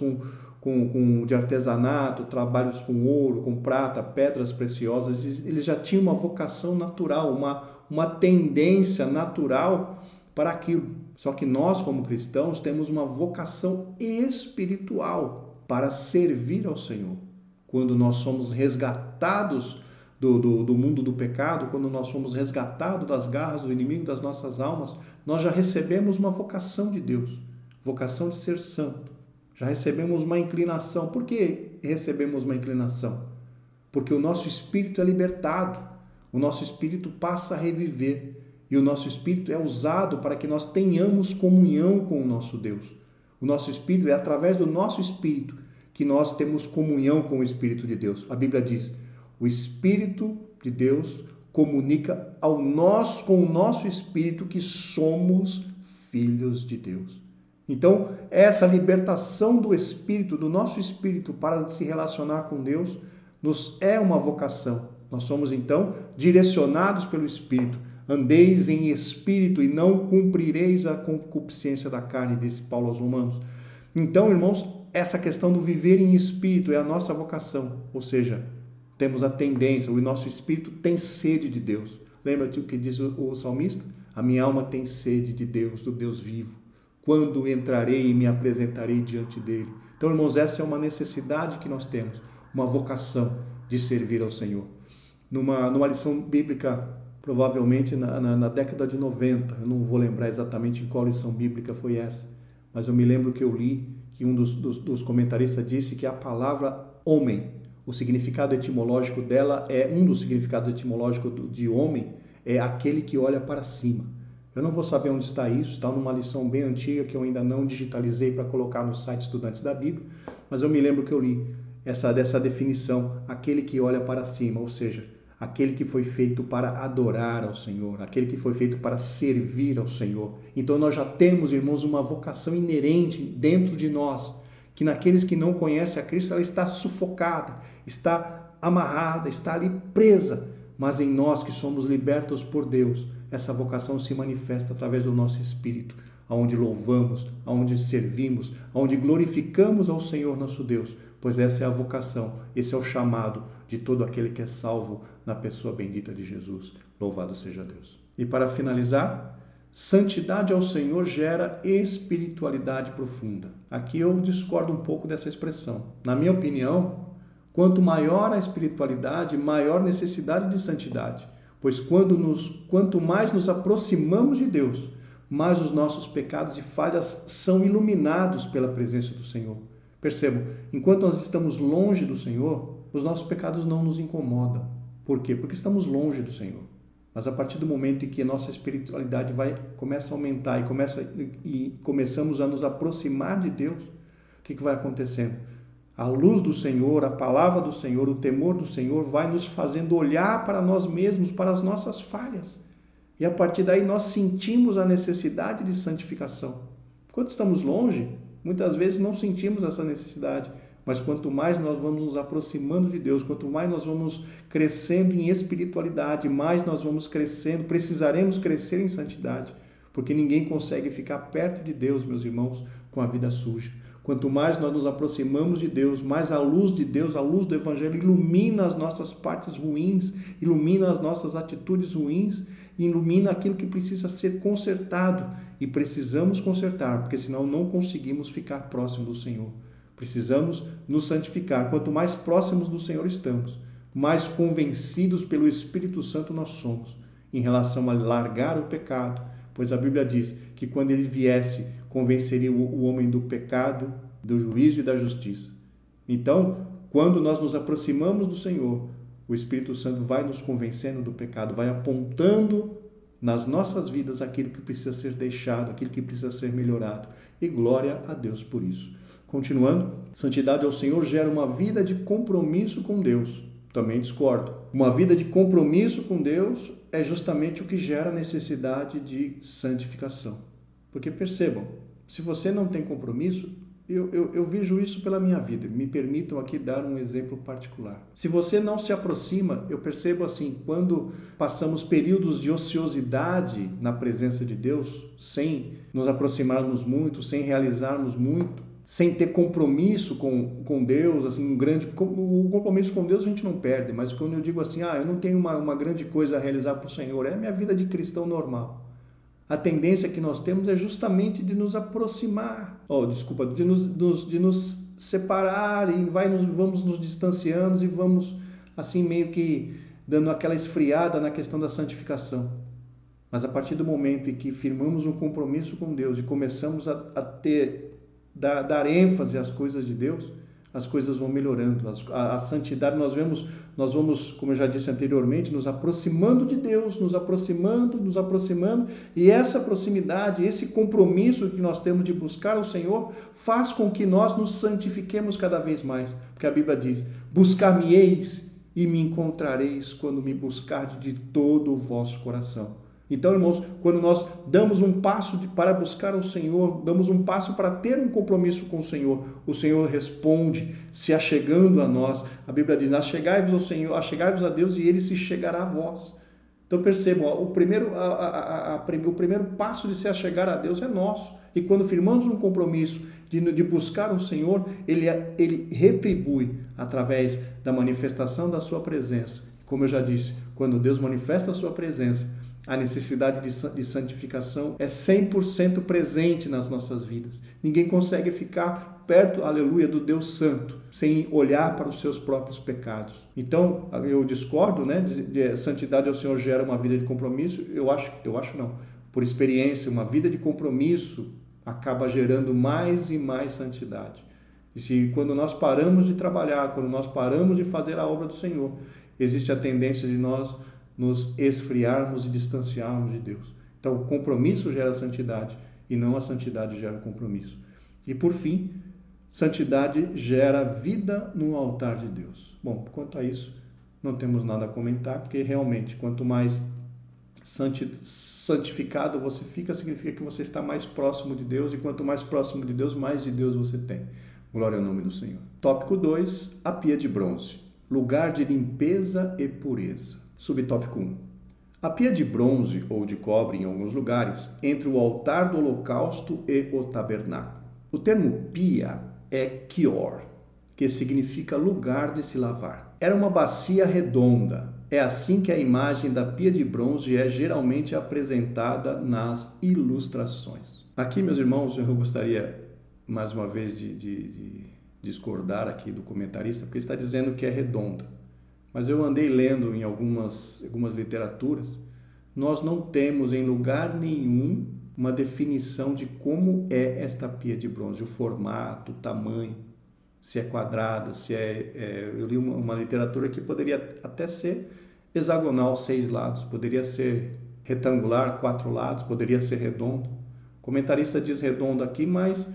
de artesanato, trabalhos com ouro, com prata, pedras preciosas. Eles já tinham uma vocação natural, uma tendência natural para aquilo. Só que nós, como cristãos, temos uma vocação espiritual para servir ao Senhor. Quando nós somos resgatados do mundo do pecado, quando nós somos resgatados das garras do inimigo das nossas almas, nós já recebemos uma vocação de Deus, vocação de ser santo. Já recebemos uma inclinação. Por que recebemos uma inclinação? Porque o nosso espírito é libertado, o nosso espírito passa a reviver e o nosso espírito é usado para que nós tenhamos comunhão com o nosso Deus. O nosso espírito é através do nosso espírito que nós temos comunhão com o Espírito de Deus. A Bíblia diz: o Espírito de Deus comunica com o nosso espírito que somos filhos de Deus. Então, essa libertação do espírito, do nosso espírito para se relacionar com Deus, nos é uma vocação. Nós somos, então, direcionados pelo Espírito. Andeis em espírito e não cumprireis a concupiscência da carne, disse Paulo aos Romanos. Então, irmãos, essa questão do viver em espírito é a nossa vocação. Ou seja, temos a tendência, o nosso espírito tem sede de Deus. Lembra-te o que diz o salmista? A minha alma tem sede de Deus, do Deus vivo. Quando entrarei e me apresentarei diante dele. Então, irmãos, essa é uma necessidade que nós temos, uma vocação de servir ao Senhor. Numa lição bíblica, provavelmente na década de 90, eu não vou lembrar exatamente em qual lição bíblica foi essa, mas eu me lembro que eu li que um dos comentaristas disse que a palavra homem, o significado etimológico dela um dos significados etimológicos de homem é aquele que olha para cima. Eu não vou saber onde está isso, está numa lição bem antiga que eu ainda não digitalizei para colocar no site Estudantes da Bíblia, mas eu me lembro que eu li dessa definição, aquele que olha para cima, ou seja, aquele que foi feito para adorar ao Senhor, aquele que foi feito para servir ao Senhor. Então nós já temos, irmãos, uma vocação inerente dentro de nós, que naqueles que não conhecem a Cristo, ela está sufocada, está amarrada, está ali presa, mas em nós que somos libertos por Deus, essa vocação se manifesta através do nosso espírito, aonde louvamos, aonde servimos, aonde glorificamos ao Senhor nosso Deus, pois essa é a vocação, esse é o chamado de todo aquele que é salvo na pessoa bendita de Jesus. Louvado seja Deus. E para finalizar, santidade ao Senhor gera espiritualidade profunda. Aqui eu discordo um pouco dessa expressão. Na minha opinião, quanto maior a espiritualidade, maior necessidade de santidade. Pois quanto mais nos aproximamos de Deus, mais os nossos pecados e falhas são iluminados pela presença do Senhor. Percebam, enquanto nós estamos longe do Senhor, os nossos pecados não nos incomodam. Por quê? Porque estamos longe do Senhor. Mas a partir do momento em que a nossa espiritualidade começa a aumentar e começamos a nos aproximar de Deus, o que vai acontecendo? A luz do Senhor, a palavra do Senhor, o temor do Senhor vai nos fazendo olhar para nós mesmos, para as nossas falhas. E a partir daí nós sentimos a necessidade de santificação. Quando estamos longe, muitas vezes não sentimos essa necessidade, mas quanto mais nós vamos nos aproximando de Deus, quanto mais nós vamos crescendo em espiritualidade, mais nós vamos crescendo, precisaremos crescer em santidade, porque ninguém consegue ficar perto de Deus, meus irmãos, com a vida suja. Quanto mais nós nos aproximamos de Deus, mais a luz de Deus, a luz do Evangelho ilumina as nossas partes ruins, ilumina as nossas atitudes ruins, ilumina aquilo que precisa ser consertado. E precisamos consertar, porque senão não conseguimos ficar próximos do Senhor. Precisamos nos santificar. Quanto mais próximos do Senhor estamos, mais convencidos pelo Espírito Santo nós somos em relação a largar o pecado, pois a Bíblia diz que quando ele viesse, convenceria o homem do pecado, do juízo e da justiça. Então, quando nós nos aproximamos do Senhor, o Espírito Santo vai nos convencendo do pecado, vai apontando nas nossas vidas aquilo que precisa ser deixado, aquilo que precisa ser melhorado. E glória a Deus por isso. Continuando, santidade ao Senhor gera uma vida de compromisso com Deus. Também discordo. Uma vida de compromisso com Deus é justamente o que gera a necessidade de santificação. Porque percebam, se você não tem compromisso, eu vejo isso pela minha vida. Me permitam aqui dar um exemplo particular. Se você não se aproxima, eu percebo assim, quando passamos períodos de ociosidade na presença de Deus, sem nos aproximarmos muito, sem realizarmos muito, sem ter compromisso com Deus, assim, o compromisso com Deus a gente não perde, mas quando eu digo assim, eu não tenho uma grande coisa a realizar para o Senhor, é a minha vida de cristão normal. A tendência que nós temos é justamente de nos aproximar, de nos separar e vamos nos distanciando e vamos assim meio que dando aquela esfriada na questão da santificação. Mas a partir do momento em que firmamos um compromisso com Deus e começamos a dar ênfase às coisas de Deus, as coisas vão melhorando. A santidade, nós vamos, como eu já disse anteriormente, nos aproximando de Deus, nos aproximando, e essa proximidade, esse compromisso que nós temos de buscar o Senhor, faz com que nós nos santifiquemos cada vez mais. Porque a Bíblia diz, buscar-me-eis e me encontrareis quando me buscardes de todo o vosso coração. Então, irmãos, quando nós damos um passo para buscar o Senhor, damos um passo para ter um compromisso com o Senhor responde, se achegando a nós. A Bíblia diz, achegai-vos ao Senhor, achegai-vos a Deus e Ele se chegará a vós. Então percebam, o primeiro passo de se achegar a Deus é nosso. E quando firmamos um compromisso de buscar o Senhor, Ele retribui através da manifestação da sua presença. Como eu já disse, quando Deus manifesta a sua presença, a necessidade de santificação é 100% presente nas nossas vidas. Ninguém consegue ficar perto, aleluia, do Deus Santo, sem olhar para os seus próprios pecados. Então, eu discordo, de santidade ao Senhor gera uma vida de compromisso. Eu acho não. Por experiência, uma vida de compromisso acaba gerando mais e mais santidade. E quando nós paramos de trabalhar, quando nós paramos de fazer a obra do Senhor, existe a tendência de nós nos esfriarmos e distanciarmos de Deus. Então, o compromisso gera santidade e não a santidade gera compromisso. E, por fim, santidade gera vida no altar de Deus. Bom, quanto a isso, não temos nada a comentar, porque realmente, quanto mais santificado você fica, significa que você está mais próximo de Deus, e quanto mais próximo de Deus, mais de Deus você tem. Glória ao nome do Senhor. Tópico 2, a pia de bronze. Lugar de limpeza e pureza. Subtópico 1. A pia de bronze ou de cobre em alguns lugares, entre o altar do holocausto e o tabernáculo. O termo pia é kior, que significa lugar de se lavar. Era uma bacia redonda. É assim que a imagem da pia de bronze é geralmente apresentada nas ilustrações. Aqui, meus irmãos, eu gostaria mais uma vez de discordar aqui do comentarista, porque ele está dizendo que é redonda. Mas eu andei lendo em algumas literaturas, nós não temos em lugar nenhum uma definição de como é esta pia de bronze, o formato, o tamanho, se é quadrada, eu li uma literatura que poderia até ser hexagonal, 6 lados, poderia ser retangular, 4 lados, poderia ser redondo. O comentarista diz redondo aqui, mas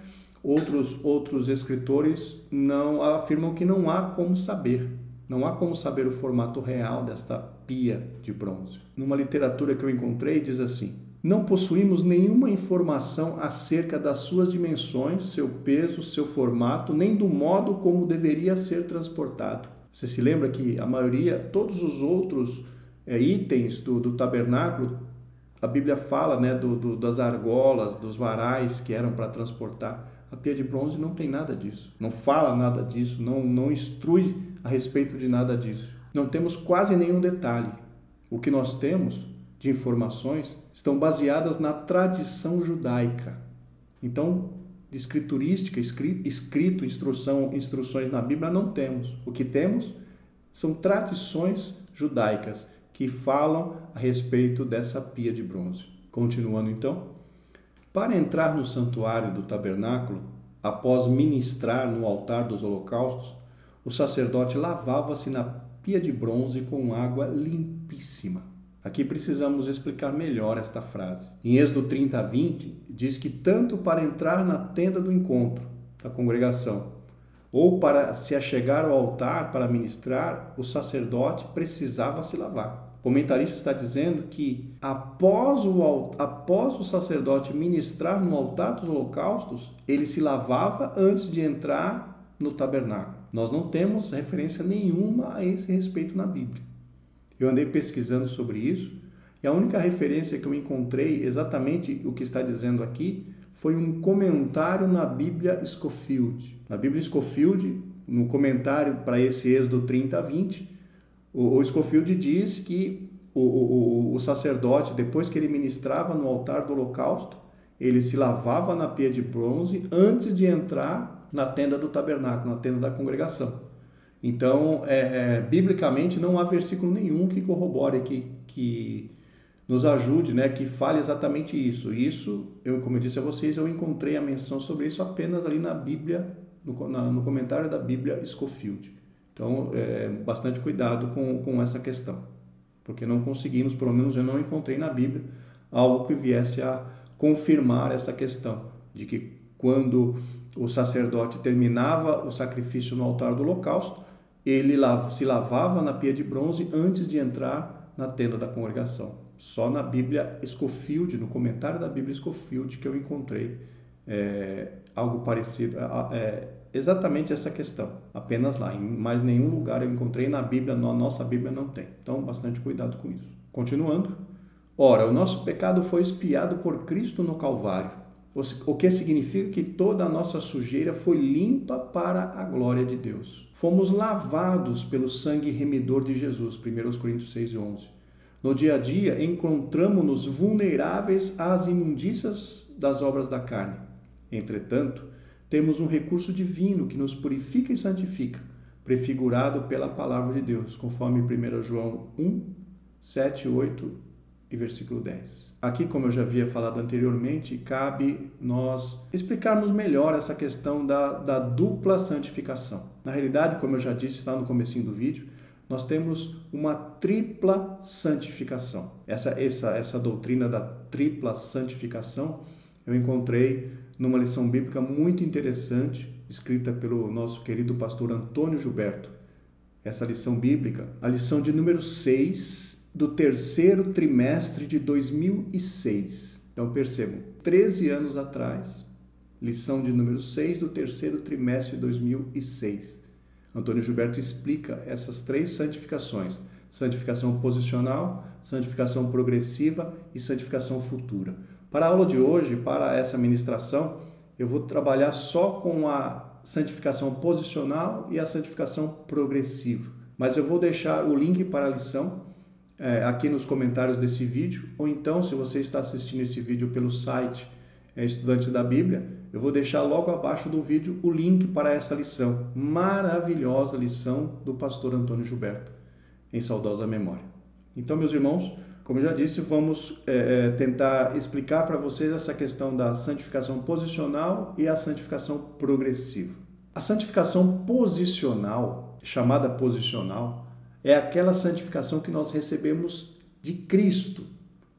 outros escritores não afirmam que não há como saber. Não há como saber o formato real desta pia de bronze. Numa literatura que eu encontrei, diz assim: não possuímos nenhuma informação acerca das suas dimensões, seu peso, seu formato, nem do modo como deveria ser transportado. Você se lembra que a maioria, todos os outros itens do tabernáculo, a Bíblia fala das argolas, dos varais que eram para transportar. A pia de bronze não tem nada disso, não fala nada disso, não instrui a respeito de nada disso. Não temos quase nenhum detalhe. O que nós temos de informações estão baseadas na tradição judaica. Então, de escriturística, escrito, instruções na Bíblia não temos. O que temos são tradições judaicas que falam a respeito dessa pia de bronze. Continuando então, para entrar no santuário do tabernáculo, após ministrar no altar dos holocaustos, o sacerdote lavava-se na pia de bronze com água limpíssima. Aqui precisamos explicar melhor esta frase. Em Êxodo 30:20, diz que tanto para entrar na tenda do encontro da congregação, ou para se achegar ao altar para ministrar, o sacerdote precisava se lavar. O comentarista está dizendo que após o sacerdote ministrar no altar dos holocaustos, ele se lavava antes de entrar no tabernáculo. Nós não temos referência nenhuma a esse respeito na Bíblia. Eu andei pesquisando sobre isso e a única referência que eu encontrei, exatamente o que está dizendo aqui, foi um comentário na Bíblia Scofield. Na Bíblia Scofield, no comentário para esse Êxodo 30:20, o Scofield diz que o sacerdote, depois que ele ministrava no altar do holocausto, ele se lavava na pia de bronze antes de entrar na tenda do tabernáculo, na tenda da congregação. Então, biblicamente, não há versículo nenhum que corrobore, que nos ajude, né, que fale exatamente isso. Isso, como eu disse a vocês, eu encontrei a menção sobre isso apenas ali na Bíblia, no comentário da Bíblia Scofield. Então, bastante cuidado com essa questão, porque não conseguimos, pelo menos eu não encontrei na Bíblia, algo que viesse a confirmar essa questão, de que quando o sacerdote terminava o sacrifício no altar do holocausto, ele se lavava na pia de bronze antes de entrar na tenda da congregação. Só na Bíblia Scofield, no comentário da Bíblia Scofield, que eu encontrei algo parecido, exatamente essa questão, apenas lá. Em mais nenhum lugar eu encontrei, na Bíblia, na nossa Bíblia não tem. Então, bastante cuidado com isso. Continuando. Ora, o nosso pecado foi expiado por Cristo no Calvário, o que significa que toda a nossa sujeira foi limpa para a glória de Deus. Fomos lavados pelo sangue remidor de Jesus, 1 Coríntios 6:11. No dia a dia, encontramos-nos vulneráveis às imundícias das obras da carne. Entretanto, temos um recurso divino que nos purifica e santifica, prefigurado pela palavra de Deus, conforme 1 João 1, 7, 8 e versículo 10. Aqui, como eu já havia falado anteriormente, cabe nós explicarmos melhor essa questão da dupla santificação. Na realidade, como eu já disse lá no comecinho do vídeo, nós temos uma tripla santificação. Essa doutrina da tripla santificação eu encontrei numa lição bíblica muito interessante, escrita pelo nosso querido pastor Antônio Gilberto. Essa lição bíblica, a lição de número 6 do terceiro trimestre de 2006. Então percebam, 13 anos atrás, lição de número 6 do terceiro trimestre de 2006. Antônio Gilberto explica essas três santificações: santificação posicional, santificação progressiva e santificação futura. Para a aula de hoje, para essa ministração, eu vou trabalhar só com a santificação posicional e a santificação progressiva. Mas eu vou deixar o link para a lição aqui nos comentários desse vídeo, ou então, se você está assistindo esse vídeo pelo site Estudantes da Bíblia, eu vou deixar logo abaixo do vídeo o link para essa lição, maravilhosa lição do pastor Antônio Gilberto, em saudosa memória. Então, meus irmãos, como eu já disse, vamos tentar explicar para vocês essa questão da santificação posicional e a santificação progressiva. A santificação posicional, chamada posicional, é aquela santificação que nós recebemos de Cristo,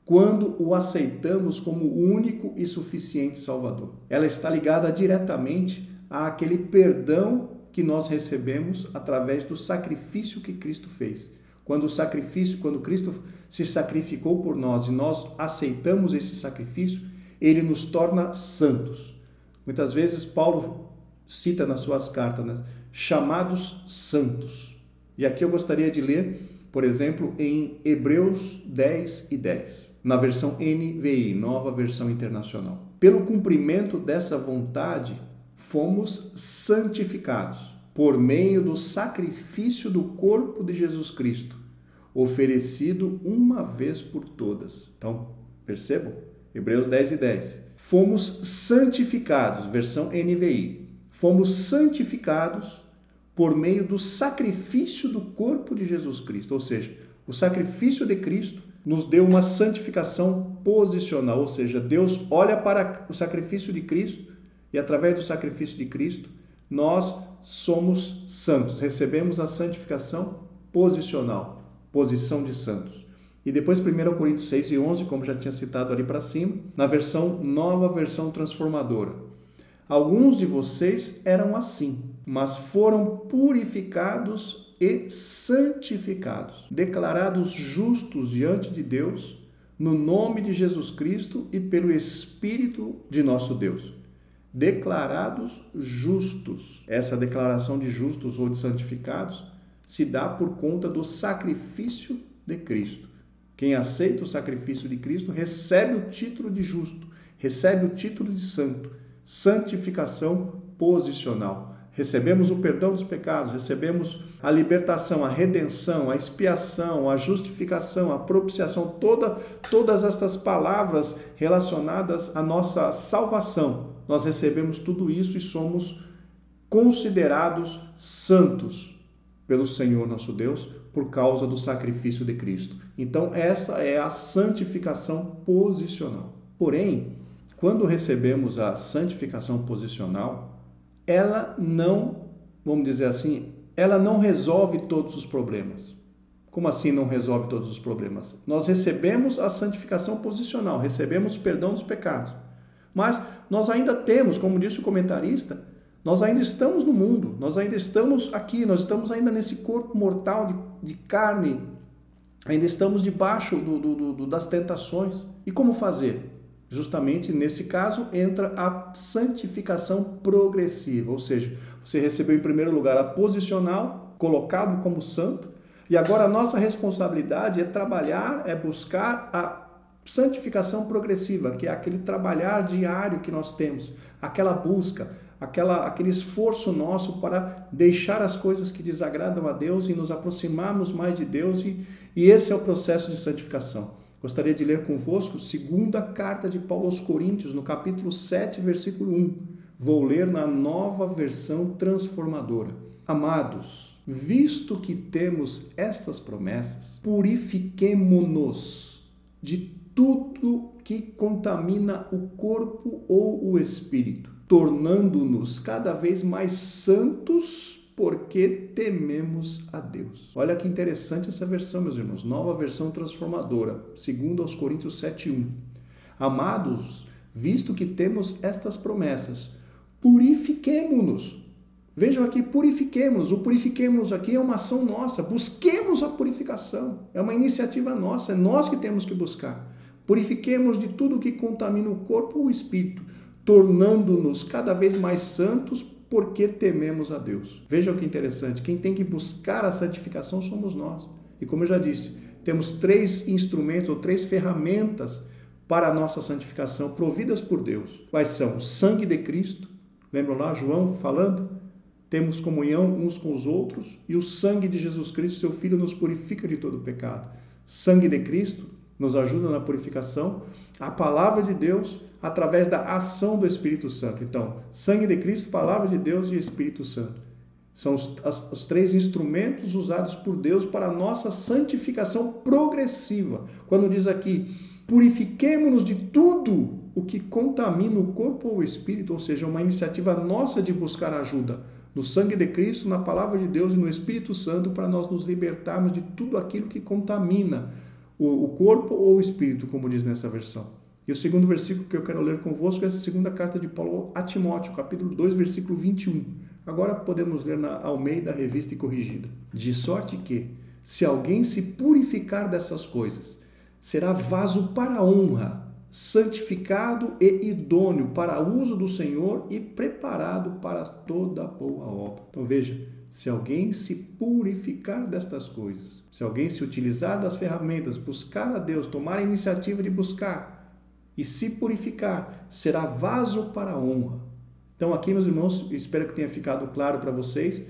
quando o aceitamos como o único e suficiente Salvador. Ela está ligada diretamente àquele perdão que nós recebemos através do sacrifício que Cristo fez. Quando Cristo se sacrificou por nós e nós aceitamos esse sacrifício, ele nos torna santos. Muitas vezes Paulo cita nas suas cartas, né, chamados santos. E aqui eu gostaria de ler, por exemplo, em Hebreus 10:10, na versão NVI, Nova Versão Internacional. Pelo cumprimento dessa vontade, fomos santificados por meio do sacrifício do corpo de Jesus Cristo, oferecido uma vez por todas. Então, percebam? Hebreus 10:10. Fomos santificados, versão NVI. Fomos santificados por meio do sacrifício do corpo de Jesus Cristo. Ou seja, o sacrifício de Cristo nos deu uma santificação posicional. Ou seja, Deus olha para o sacrifício de Cristo e através do sacrifício de Cristo, nós somos santos. Recebemos a santificação posicional, posição de santos. E depois 1 Coríntios 6:11, como já tinha citado ali para cima, na versão Nova Versão Transformadora. Alguns de vocês eram assim, mas foram purificados e santificados, declarados justos diante de Deus, no nome de Jesus Cristo e pelo Espírito de nosso Deus. Declarados justos. Essa declaração de justos ou de santificados se dá por conta do sacrifício de Cristo. Quem aceita o sacrifício de Cristo recebe o título de justo, recebe o título de santo, santificação posicional. Recebemos o perdão dos pecados, recebemos a libertação, a redenção, a expiação, a justificação, a propiciação, todas estas palavras relacionadas à nossa salvação. Nós recebemos tudo isso e somos considerados santos pelo Senhor nosso Deus por causa do sacrifício de Cristo. Então, essa é a santificação posicional. Porém, quando recebemos a santificação posicional, ela não, vamos dizer assim, ela não resolve todos os problemas. Como assim não resolve todos os problemas? Nós recebemos a santificação posicional, recebemos o perdão dos pecados. Mas nós ainda temos, como disse o comentarista, nós ainda estamos no mundo, nós ainda estamos aqui, nós estamos ainda nesse corpo mortal de carne, ainda estamos debaixo das tentações. E como fazer? Justamente nesse caso entra a santificação progressiva, ou seja, você recebeu em primeiro lugar a posicional, colocado como santo, e agora a nossa responsabilidade é trabalhar, é buscar a santificação progressiva, que é aquele trabalhar diário que nós temos, aquela busca, aquele esforço nosso para deixar as coisas que desagradam a Deus e nos aproximarmos mais de Deus, e esse é o processo de santificação. Gostaria de ler convosco segunda carta de Paulo aos Coríntios, no capítulo 7, versículo 1. Vou ler na nova versão transformadora. Amados, visto que temos estas promessas, purifiquemo-nos de tudo que contamina o corpo ou o espírito, tornando-nos cada vez mais santos, porque tememos a Deus. Olha que interessante essa versão, meus irmãos. Nova versão transformadora, segundo aos Coríntios 7:1. Amados, visto que temos estas promessas, purifiquemo-nos. Vejam aqui, purifiquemos. O purifiquemos aqui é uma ação nossa. Busquemos a purificação. É uma iniciativa nossa. É nós que temos que buscar. Purifiquemos de tudo que contamina o corpo ou o espírito, tornando-nos cada vez mais santos, porque tememos a Deus. Veja que interessante, quem tem que buscar a santificação somos nós. E como eu já disse, temos 3 instrumentos ou 3 ferramentas para a nossa santificação, providas por Deus. Quais são? O sangue de Cristo, lembram lá João falando? Temos comunhão uns com os outros, e o sangue de Jesus Cristo, seu Filho, nos purifica de todo pecado. Sangue de Cristo nos ajuda na purificação, a palavra de Deus através da ação do Espírito Santo. Então, sangue de Cristo, palavra de Deus e Espírito Santo. São os 3 instrumentos usados por Deus para a nossa santificação progressiva. Quando diz aqui, purifiquemo-nos de tudo o que contamina o corpo ou o espírito, ou seja, uma iniciativa nossa de buscar ajuda no sangue de Cristo, na palavra de Deus e no Espírito Santo, para nós nos libertarmos de tudo aquilo que contamina o corpo ou o espírito, como diz nessa versão. E o segundo versículo que eu quero ler convosco é a segunda carta de Paulo a Timóteo, capítulo 2, versículo 21. Agora podemos ler na Almeida, Revista e Corrigida. De sorte que, se alguém se purificar dessas coisas, será vaso para a honra, santificado e idôneo para uso do Senhor e preparado para toda boa obra. Então veja, se alguém se purificar destas coisas, se alguém se utilizar das ferramentas, buscar a Deus, tomar a iniciativa de buscar e se purificar, será vaso para a honra. Então aqui, meus irmãos, espero que tenha ficado claro para vocês,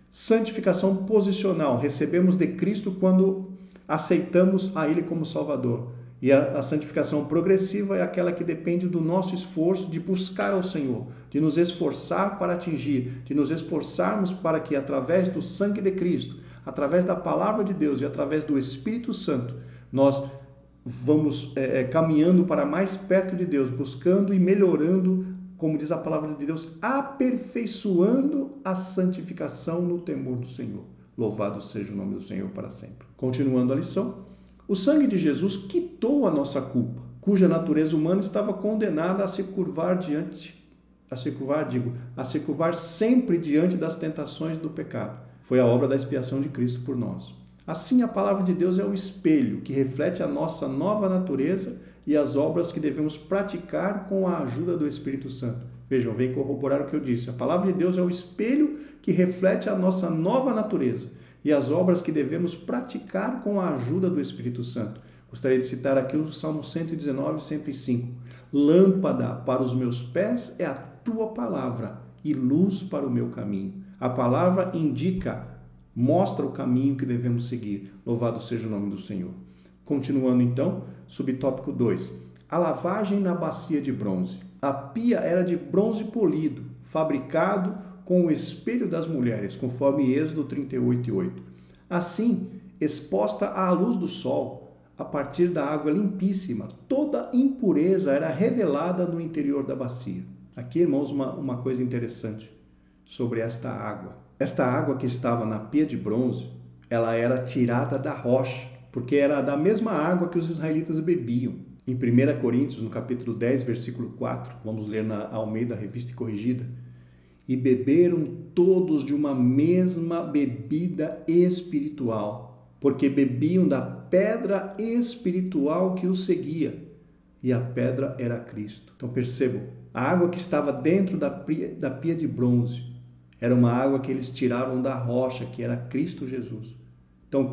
santificação posicional, recebemos de Cristo quando aceitamos a Ele como Salvador. E a santificação progressiva é aquela que depende do nosso esforço de buscar ao Senhor, de nos esforçar para atingir, de nos esforçarmos para que através do sangue de Cristo, através da palavra de Deus e através do Espírito Santo, nós vamos caminhando para mais perto de Deus, buscando e melhorando, como diz a palavra de Deus, aperfeiçoando a santificação no temor do Senhor. Louvado seja o nome do Senhor para sempre. Continuando a lição. O sangue de Jesus quitou a nossa culpa, cuja natureza humana estava condenada a se curvar sempre diante das tentações do pecado. Foi a obra da expiação de Cristo por nós. Assim, a palavra de Deus é o espelho que reflete a nossa nova natureza e as obras que devemos praticar com a ajuda do Espírito Santo. Vejam, vem corroborar o que eu disse. A palavra de Deus é o espelho que reflete a nossa nova natureza e as obras que devemos praticar com a ajuda do Espírito Santo. Gostaria de citar aqui o Salmo 119, 105. Lâmpada para os meus pés é a tua palavra e luz para o meu caminho. A palavra indica, mostra o caminho que devemos seguir. Louvado seja o nome do Senhor. Continuando então, subtópico 2. A lavagem na bacia de bronze. A pia era de bronze polido, fabricado com o espelho das mulheres, conforme Êxodo 38:8. Assim, exposta à luz do sol, a partir da água limpíssima, toda impureza era revelada no interior da bacia. Aqui, irmãos, uma coisa interessante sobre esta água. Esta água que estava na pia de bronze, ela era tirada da rocha, porque era da mesma água que os israelitas bebiam. Em 1 Coríntios, no capítulo 10, versículo 4, vamos ler na Almeida Revista e Corrigida, e beberam todos de uma mesma bebida espiritual, porque bebiam da pedra espiritual que os seguia, e a pedra era Cristo. Então percebam, a água que estava dentro da pia de bronze era uma água que eles tiraram da rocha, que era Cristo Jesus. Então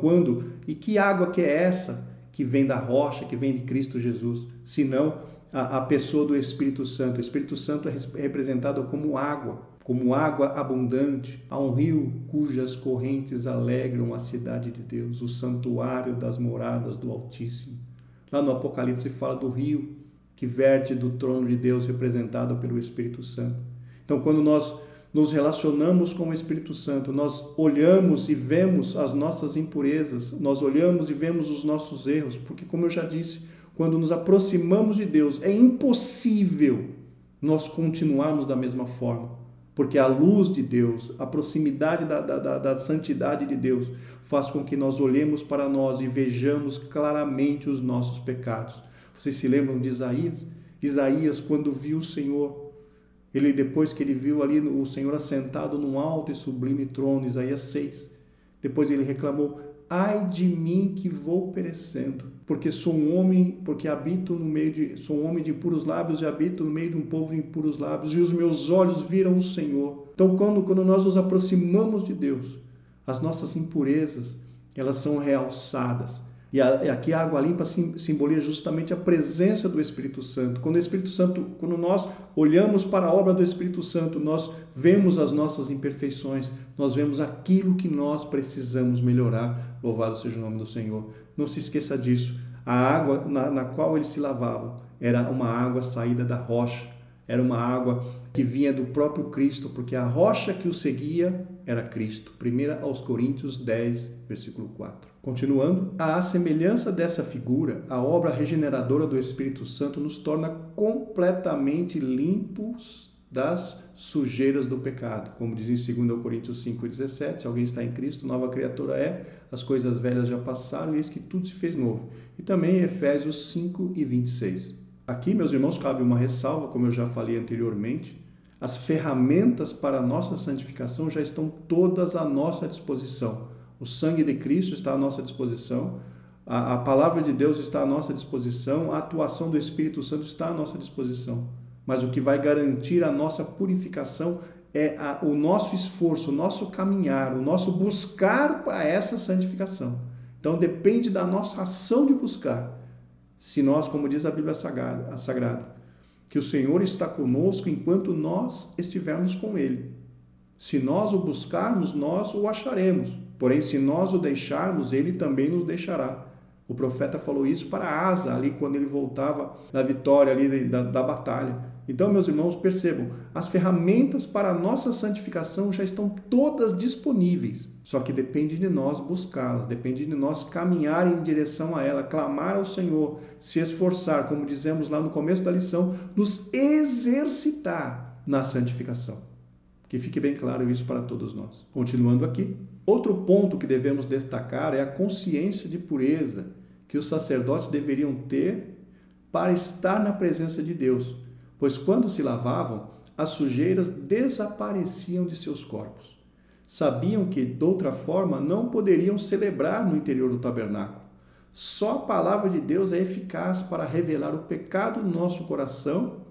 e que água que é essa que vem da rocha, que vem de Cristo Jesus, senão a pessoa do Espírito Santo? O Espírito Santo é representado como água abundante. Há um rio cujas correntes alegram a cidade de Deus, o santuário das moradas do Altíssimo. Lá no Apocalipse fala do rio que verte do trono de Deus, representado pelo Espírito Santo. Então, quando nós nos relacionamos com o Espírito Santo, nós olhamos e vemos as nossas impurezas, nós olhamos e vemos os nossos erros, porque, como eu já disse, quando nos aproximamos de Deus, é impossível nós continuarmos da mesma forma, porque a luz de Deus, a proximidade da santidade de Deus, faz com que nós olhemos para nós e vejamos claramente os nossos pecados. Vocês se lembram de Isaías? Isaías, quando viu o Senhor, depois que ele viu ali o Senhor assentado num alto e sublime trono, Isaías 6, depois ele reclamou: ai de mim que vou perecendo, porque sou um homem de impuros lábios e habito no meio de um povo de impuros lábios, e os meus olhos viram o Senhor. Então, quando nós nos aproximamos de Deus, as nossas impurezas, elas são realçadas. E aqui a água limpa simboliza justamente a presença do Espírito Santo. Quando nós olhamos para a obra do Espírito Santo, nós vemos as nossas imperfeições, nós vemos aquilo que nós precisamos melhorar. Louvado seja o nome do Senhor. Não se esqueça disso. A água na qual eles se lavavam era uma água saída da rocha, era uma água que vinha do próprio Cristo, porque a rocha que o seguia era Cristo. 1 aos Coríntios 10, versículo 4. Continuando, à semelhança dessa figura, a obra regeneradora do Espírito Santo nos torna completamente limpos das sujeiras do pecado. Como diz em 2 Coríntios 5,17, se alguém está em Cristo, nova criatura é, as coisas velhas já passaram e eis que tudo se fez novo. E também em Efésios 5:26. Aqui, meus irmãos, cabe uma ressalva, como eu já falei anteriormente. As ferramentas para a nossa santificação já estão todas à nossa disposição. O sangue de Cristo está à nossa disposição, a palavra de Deus está à nossa disposição, a atuação do Espírito Santo está à nossa disposição. Mas o que vai garantir a nossa purificação é o nosso esforço, o nosso caminhar, o nosso buscar para essa santificação. Então depende da nossa ação de buscar. Se nós, como diz a Bíblia Sagrada, que o Senhor está conosco enquanto nós estivermos com Ele. Se nós o buscarmos, nós o acharemos. Porém, se nós o deixarmos, Ele também nos deixará. O profeta falou isso para Asa, ali quando ele voltava da vitória ali da batalha. Então, meus irmãos, percebam, as ferramentas para a nossa santificação já estão todas disponíveis. Só que depende de nós buscá-las, depende de nós caminhar em direção a ela, clamar ao Senhor, se esforçar, como dizemos lá no começo da lição, nos exercitar na santificação. Que fique bem claro isso para todos nós. Continuando aqui, outro ponto que devemos destacar é a consciência de pureza que os sacerdotes deveriam ter para estar na presença de Deus, pois quando se lavavam, as sujeiras desapareciam de seus corpos. Sabiam que, de outra forma, não poderiam celebrar no interior do tabernáculo. Só a palavra de Deus é eficaz para revelar o pecado no nosso coração,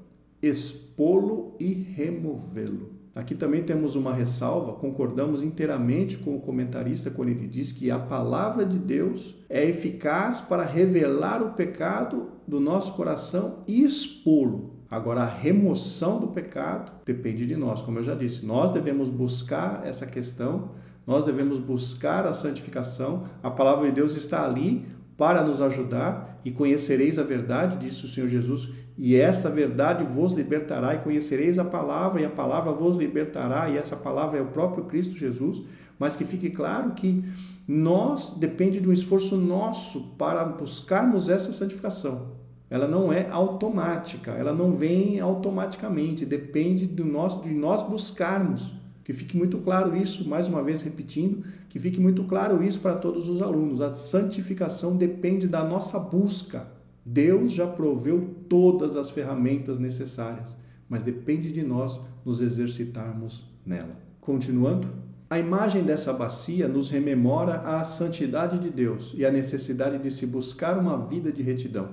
expô-lo e removê-lo. Aqui também temos uma ressalva, concordamos inteiramente com o comentarista quando ele diz que a palavra de Deus é eficaz para revelar o pecado do nosso coração e expô-lo. Agora, a remoção do pecado depende de nós, como eu já disse. Nós devemos buscar essa questão, nós devemos buscar a santificação. A palavra de Deus está ali para nos ajudar, e conhecereis a verdade, disse o Senhor Jesus, e essa verdade vos libertará, e conhecereis a palavra, e a palavra vos libertará, e essa palavra é o próprio Cristo Jesus. Mas que fique claro que depende de um esforço nosso para buscarmos essa santificação. Ela não é automática, ela não vem automaticamente, depende de nós buscarmos. Que fique muito claro isso, mais uma vez repetindo, que fique muito claro isso para todos os alunos. A santificação depende da nossa busca. Deus já proveu todas as ferramentas necessárias, mas depende de nós nos exercitarmos nela. Continuando, a imagem dessa bacia nos rememora a santidade de Deus e a necessidade de se buscar uma vida de retidão,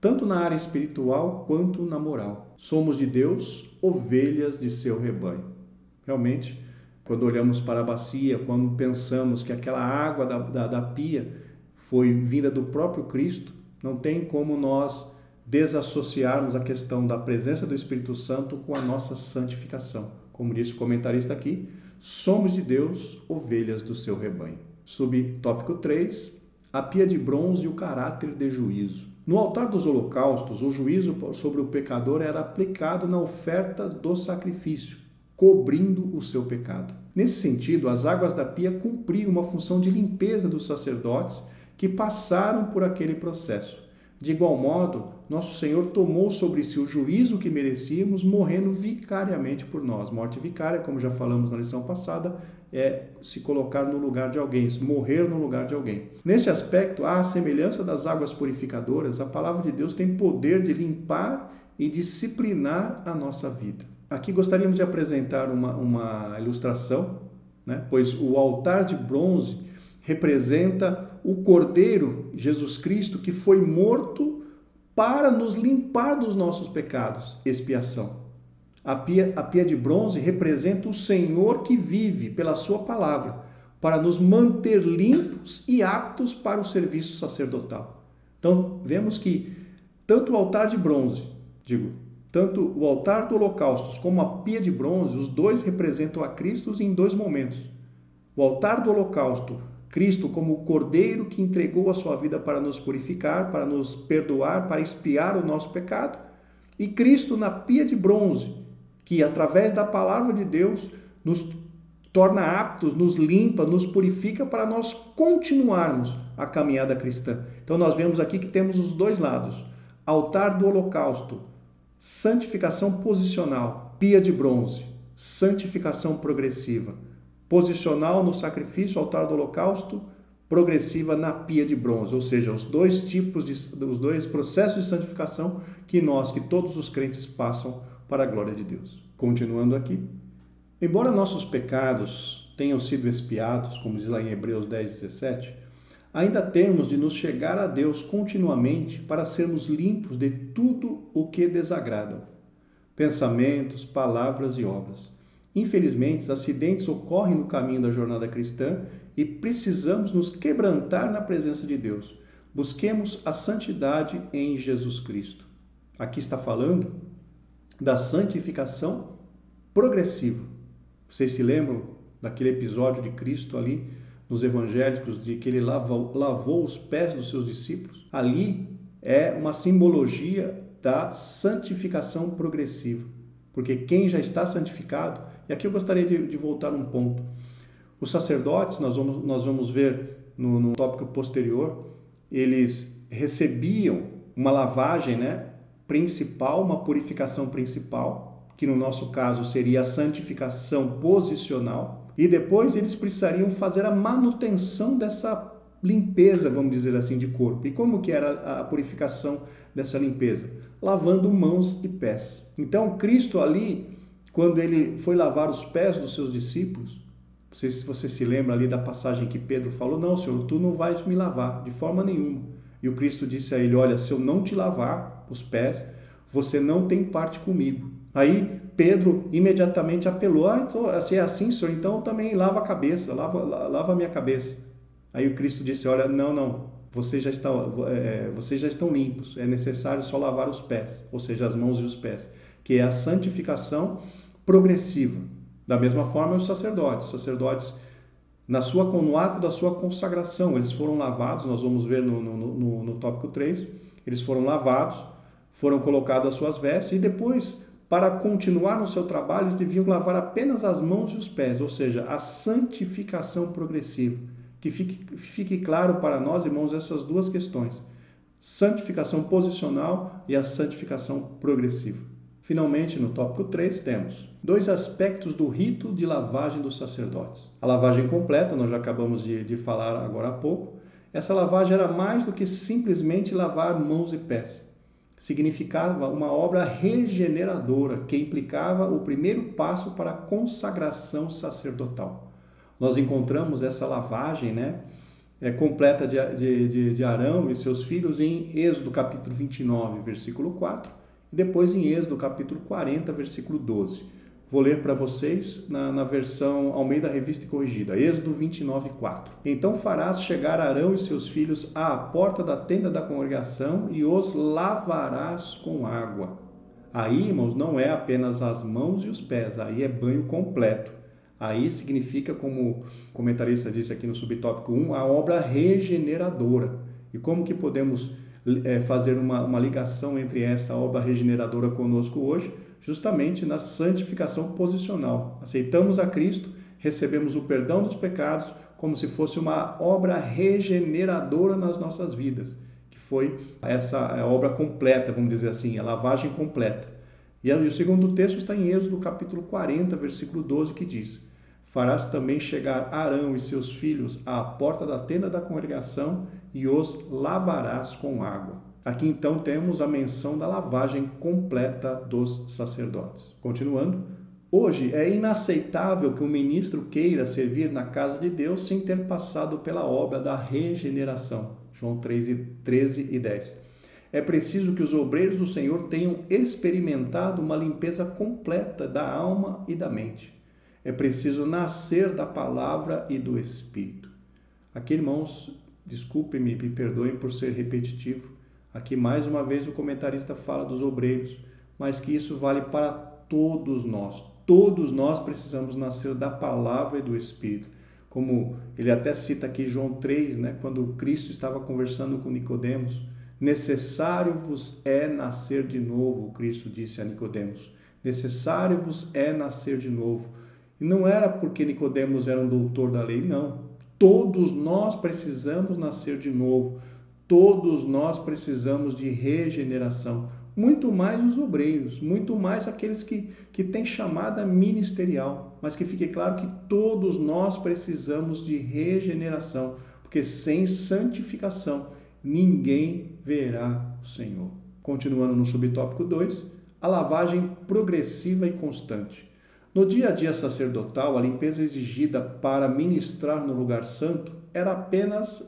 tanto na área espiritual quanto na moral. Somos de Deus, ovelhas de seu rebanho. Realmente, quando olhamos para a bacia, quando pensamos que aquela água da pia foi vinda do próprio Cristo, não tem como nós desassociarmos a questão da presença do Espírito Santo com a nossa santificação. Como disse o comentarista aqui, somos de Deus, ovelhas do seu rebanho. Subtópico 3, a pia de bronze e o caráter de juízo. No altar dos holocaustos, o juízo sobre o pecador era aplicado na oferta do sacrifício, cobrindo o seu pecado. Nesse sentido, as águas da pia cumpriam uma função de limpeza dos sacerdotes que passaram por aquele processo. De igual modo, nosso Senhor tomou sobre si o juízo que merecíamos, morrendo vicariamente por nós. Morte vicária, como já falamos na lição passada, é se colocar no lugar de alguém, morrer no lugar de alguém. Nesse aspecto, à semelhança das águas purificadoras, a palavra de Deus tem poder de limpar e disciplinar a nossa vida. Aqui gostaríamos de apresentar uma ilustração, né? Pois o altar de bronze representa o Cordeiro Jesus Cristo que foi morto para nos limpar dos nossos pecados, expiação. A pia de bronze representa o Senhor que vive pela sua palavra para nos manter limpos e aptos para o serviço sacerdotal. Então, vemos que tanto o altar de bronze, tanto o altar do holocausto como a pia de bronze, os dois representam a Cristo em dois momentos. O altar do holocausto, Cristo como o Cordeiro que entregou a sua vida para nos purificar, para nos perdoar, para expiar o nosso pecado. E Cristo na pia de bronze, que através da palavra de Deus nos torna aptos, nos limpa, nos purifica para nós continuarmos a caminhada cristã. Então nós vemos aqui que temos os dois lados. Altar do holocausto, santificação posicional, pia de bronze, santificação progressiva. Posicional no sacrifício, altar do holocausto, progressiva na pia de bronze, ou seja, os dois processos de santificação que todos os crentes passam para a glória de Deus. Continuando aqui, embora nossos pecados tenham sido expiados, como diz lá em Hebreus 10:17, ainda temos de nos chegar a Deus continuamente para sermos limpos de tudo o que desagrada, pensamentos, palavras e obras. Infelizmente, acidentes ocorrem no caminho da jornada cristã e precisamos nos quebrantar na presença de Deus. Busquemos a santidade em Jesus Cristo. Aqui está falando da santificação progressiva. Vocês se lembram daquele episódio de Cristo ali nos evangélicos, de que ele lavou os pés dos seus discípulos? Ali é uma simbologia da santificação progressiva. Porque quem já está santificado, e aqui eu gostaria de voltar um ponto. Os sacerdotes, nós vamos ver no tópico posterior, eles recebiam uma lavagem, principal, uma purificação principal, que no nosso caso seria a santificação posicional, e depois eles precisariam fazer a manutenção dessa limpeza, vamos dizer assim, de corpo. E como que era a purificação dessa limpeza? Lavando mãos e pés. Então, Cristo ali, quando ele foi lavar os pés dos seus discípulos, não sei se você se lembra ali da passagem que Pedro falou, não, Senhor, tu não vais me lavar de forma nenhuma. E o Cristo disse a ele, olha, se eu não te lavar os pés, você não tem parte comigo. Aí Pedro imediatamente apelou, então, se é assim, senhor, então também lava a cabeça, lava a minha cabeça. Aí o Cristo disse, olha, não, vocês já estão limpos, é necessário só lavar os pés, ou seja, as mãos e os pés, que é a santificação progressiva. Da mesma forma, os sacerdotes no ato da sua consagração, eles foram lavados, nós vamos ver no tópico 3, eles foram lavados, foram colocados as suas vestes e depois, para continuar no seu trabalho, eles deviam lavar apenas as mãos e os pés, ou seja, a santificação progressiva. Que fique claro para nós, irmãos, essas duas questões, santificação posicional e a santificação progressiva. Finalmente, no tópico 3, temos 2 aspectos do rito de lavagem dos sacerdotes. A lavagem completa, nós já acabamos de falar agora há pouco. Essa lavagem era mais do que simplesmente lavar mãos e pés. Significava uma obra regeneradora que implicava o primeiro passo para a consagração sacerdotal. Nós encontramos essa lavagem completa de Arão e seus filhos em Êxodo capítulo 29, versículo 4, e depois em Êxodo capítulo 40, versículo 12. Vou ler para vocês na versão Almeida Revista e Corrigida, Êxodo 29, 4. Então farás chegar Arão e seus filhos à porta da tenda da congregação e os lavarás com água. Aí, irmãos, não é apenas as mãos e os pés, aí é banho completo. Aí significa, como o comentarista disse aqui no subtópico 1, a obra regeneradora. E como que podemos fazer uma ligação entre essa obra regeneradora conosco hoje? Justamente na santificação posicional. Aceitamos a Cristo, recebemos o perdão dos pecados como se fosse uma obra regeneradora nas nossas vidas, que foi essa obra completa, vamos dizer assim, a lavagem completa. E o segundo texto está em Êxodo capítulo 40, versículo 12, que diz: farás também chegar Arão e seus filhos à porta da tenda da congregação e os lavarás com água. Aqui então temos a menção da lavagem completa dos sacerdotes. Continuando, hoje é inaceitável que um ministro queira servir na casa de Deus sem ter passado pela obra da regeneração. João 13 e 10. É preciso que os obreiros do Senhor tenham experimentado uma limpeza completa da alma e da mente. É preciso nascer da palavra e do Espírito. Aqui, irmãos, desculpem-me, me perdoem por ser repetitivo. Aqui, mais uma vez, o comentarista fala dos obreiros, mas que isso vale para todos nós. Todos nós precisamos nascer da palavra e do Espírito. Como ele até cita aqui João 3, quando Cristo estava conversando com Nicodemos, necessário vos é nascer de novo, Cristo disse a Nicodemos. Necessário vos é nascer de novo. E não era porque Nicodemos era um doutor da lei, não. Todos nós precisamos nascer de novo. Todos nós precisamos de regeneração. Muito mais os obreiros, muito mais aqueles que têm chamada ministerial. Mas que fique claro que todos nós precisamos de regeneração. Porque sem santificação, ninguém verá o Senhor. Continuando no subtópico 2, a lavagem progressiva e constante. No dia a dia sacerdotal, a limpeza exigida para ministrar no lugar santo era apenas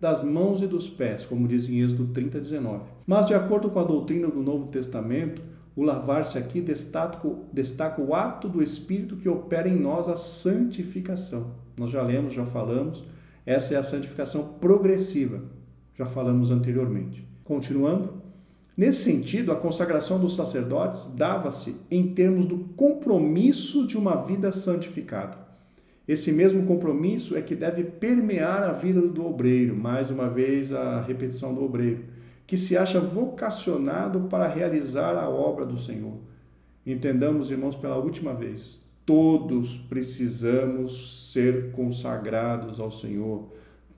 das mãos e dos pés, como diz em Êxodo 30, 19. Mas, de acordo com a doutrina do Novo Testamento, o lavar-se aqui destaca o ato do Espírito que opera em nós a santificação. Nós já lemos, já falamos, essa é a santificação progressiva, já falamos anteriormente. Continuando, nesse sentido, a consagração dos sacerdotes dava-se em termos do compromisso de uma vida santificada. Esse mesmo compromisso é que deve permear a vida do obreiro, mais uma vez a repetição do obreiro, que se acha vocacionado para realizar a obra do Senhor. Entendamos, irmãos, pela última vez, todos precisamos ser consagrados ao Senhor.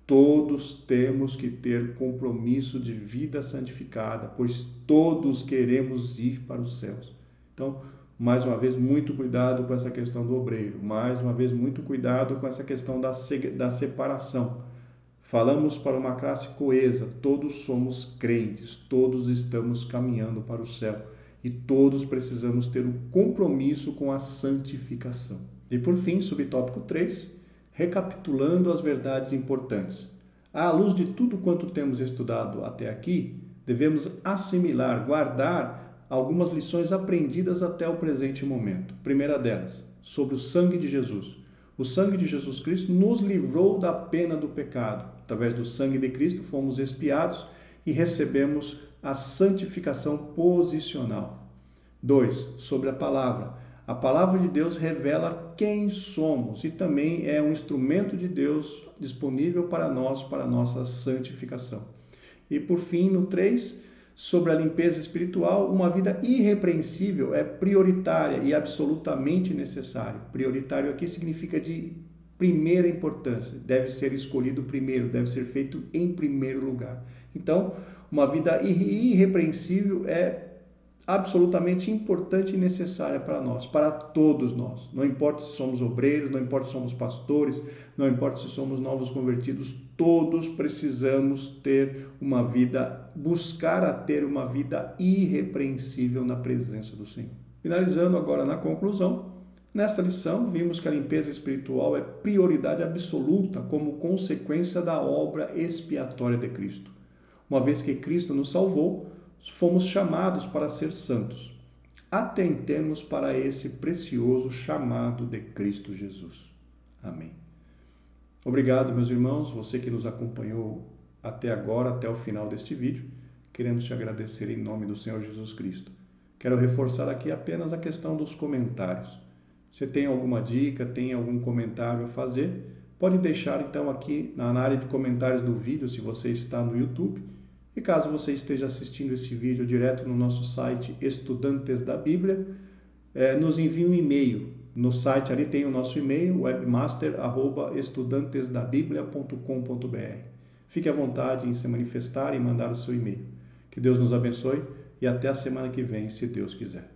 Todos temos que ter compromisso de vida santificada, pois todos queremos ir para os céus. Então, mais uma vez, muito cuidado com essa questão do obreiro. Mais uma vez, muito cuidado com essa questão da separação. Falamos para uma classe coesa. Todos somos crentes. Todos estamos caminhando para o céu. E todos precisamos ter um compromisso com a santificação. E por fim, subtópico 3, recapitulando as verdades importantes. À luz de tudo quanto temos estudado até aqui, devemos assimilar, guardar algumas lições aprendidas até o presente momento. Primeira delas, sobre o sangue de Jesus. O sangue de Jesus Cristo nos livrou da pena do pecado. Através do sangue de Cristo fomos expiados e recebemos a santificação posicional. 2. Sobre a palavra. A palavra de Deus revela quem somos e também é um instrumento de Deus disponível para nós, para a nossa santificação. E por fim, no 3, sobre a limpeza espiritual, uma vida irrepreensível é prioritária e absolutamente necessária. Prioritário aqui significa de primeira importância, deve ser escolhido primeiro, deve ser feito em primeiro lugar. Então, uma vida irrepreensível é absolutamente importante e necessária para nós, para todos nós. Não importa se somos obreiros, não importa se somos pastores, não importa se somos novos convertidos, todos precisamos ter uma vida, buscar a ter uma vida irrepreensível na presença do Senhor. Finalizando agora na conclusão, nesta lição vimos que a limpeza espiritual é prioridade absoluta como consequência da obra expiatória de Cristo. Uma vez que Cristo nos salvou, fomos chamados para ser santos. Atentemos para esse precioso chamado de Cristo Jesus. Amém. Obrigado, meus irmãos, você que nos acompanhou até agora, até o final deste vídeo. Queremos te agradecer em nome do Senhor Jesus Cristo. Quero reforçar aqui apenas a questão dos comentários. Se tem alguma dica, tem algum comentário a fazer, pode deixar então aqui na área de comentários do vídeo, se você está no YouTube. E caso você esteja assistindo esse vídeo direto no nosso site Estudantes da Bíblia, nos envie um e-mail. No site ali tem o nosso e-mail, webmaster@estudantesdabiblia.com.br. Fique à vontade em se manifestar e mandar o seu e-mail. Que Deus nos abençoe e até a semana que vem, se Deus quiser.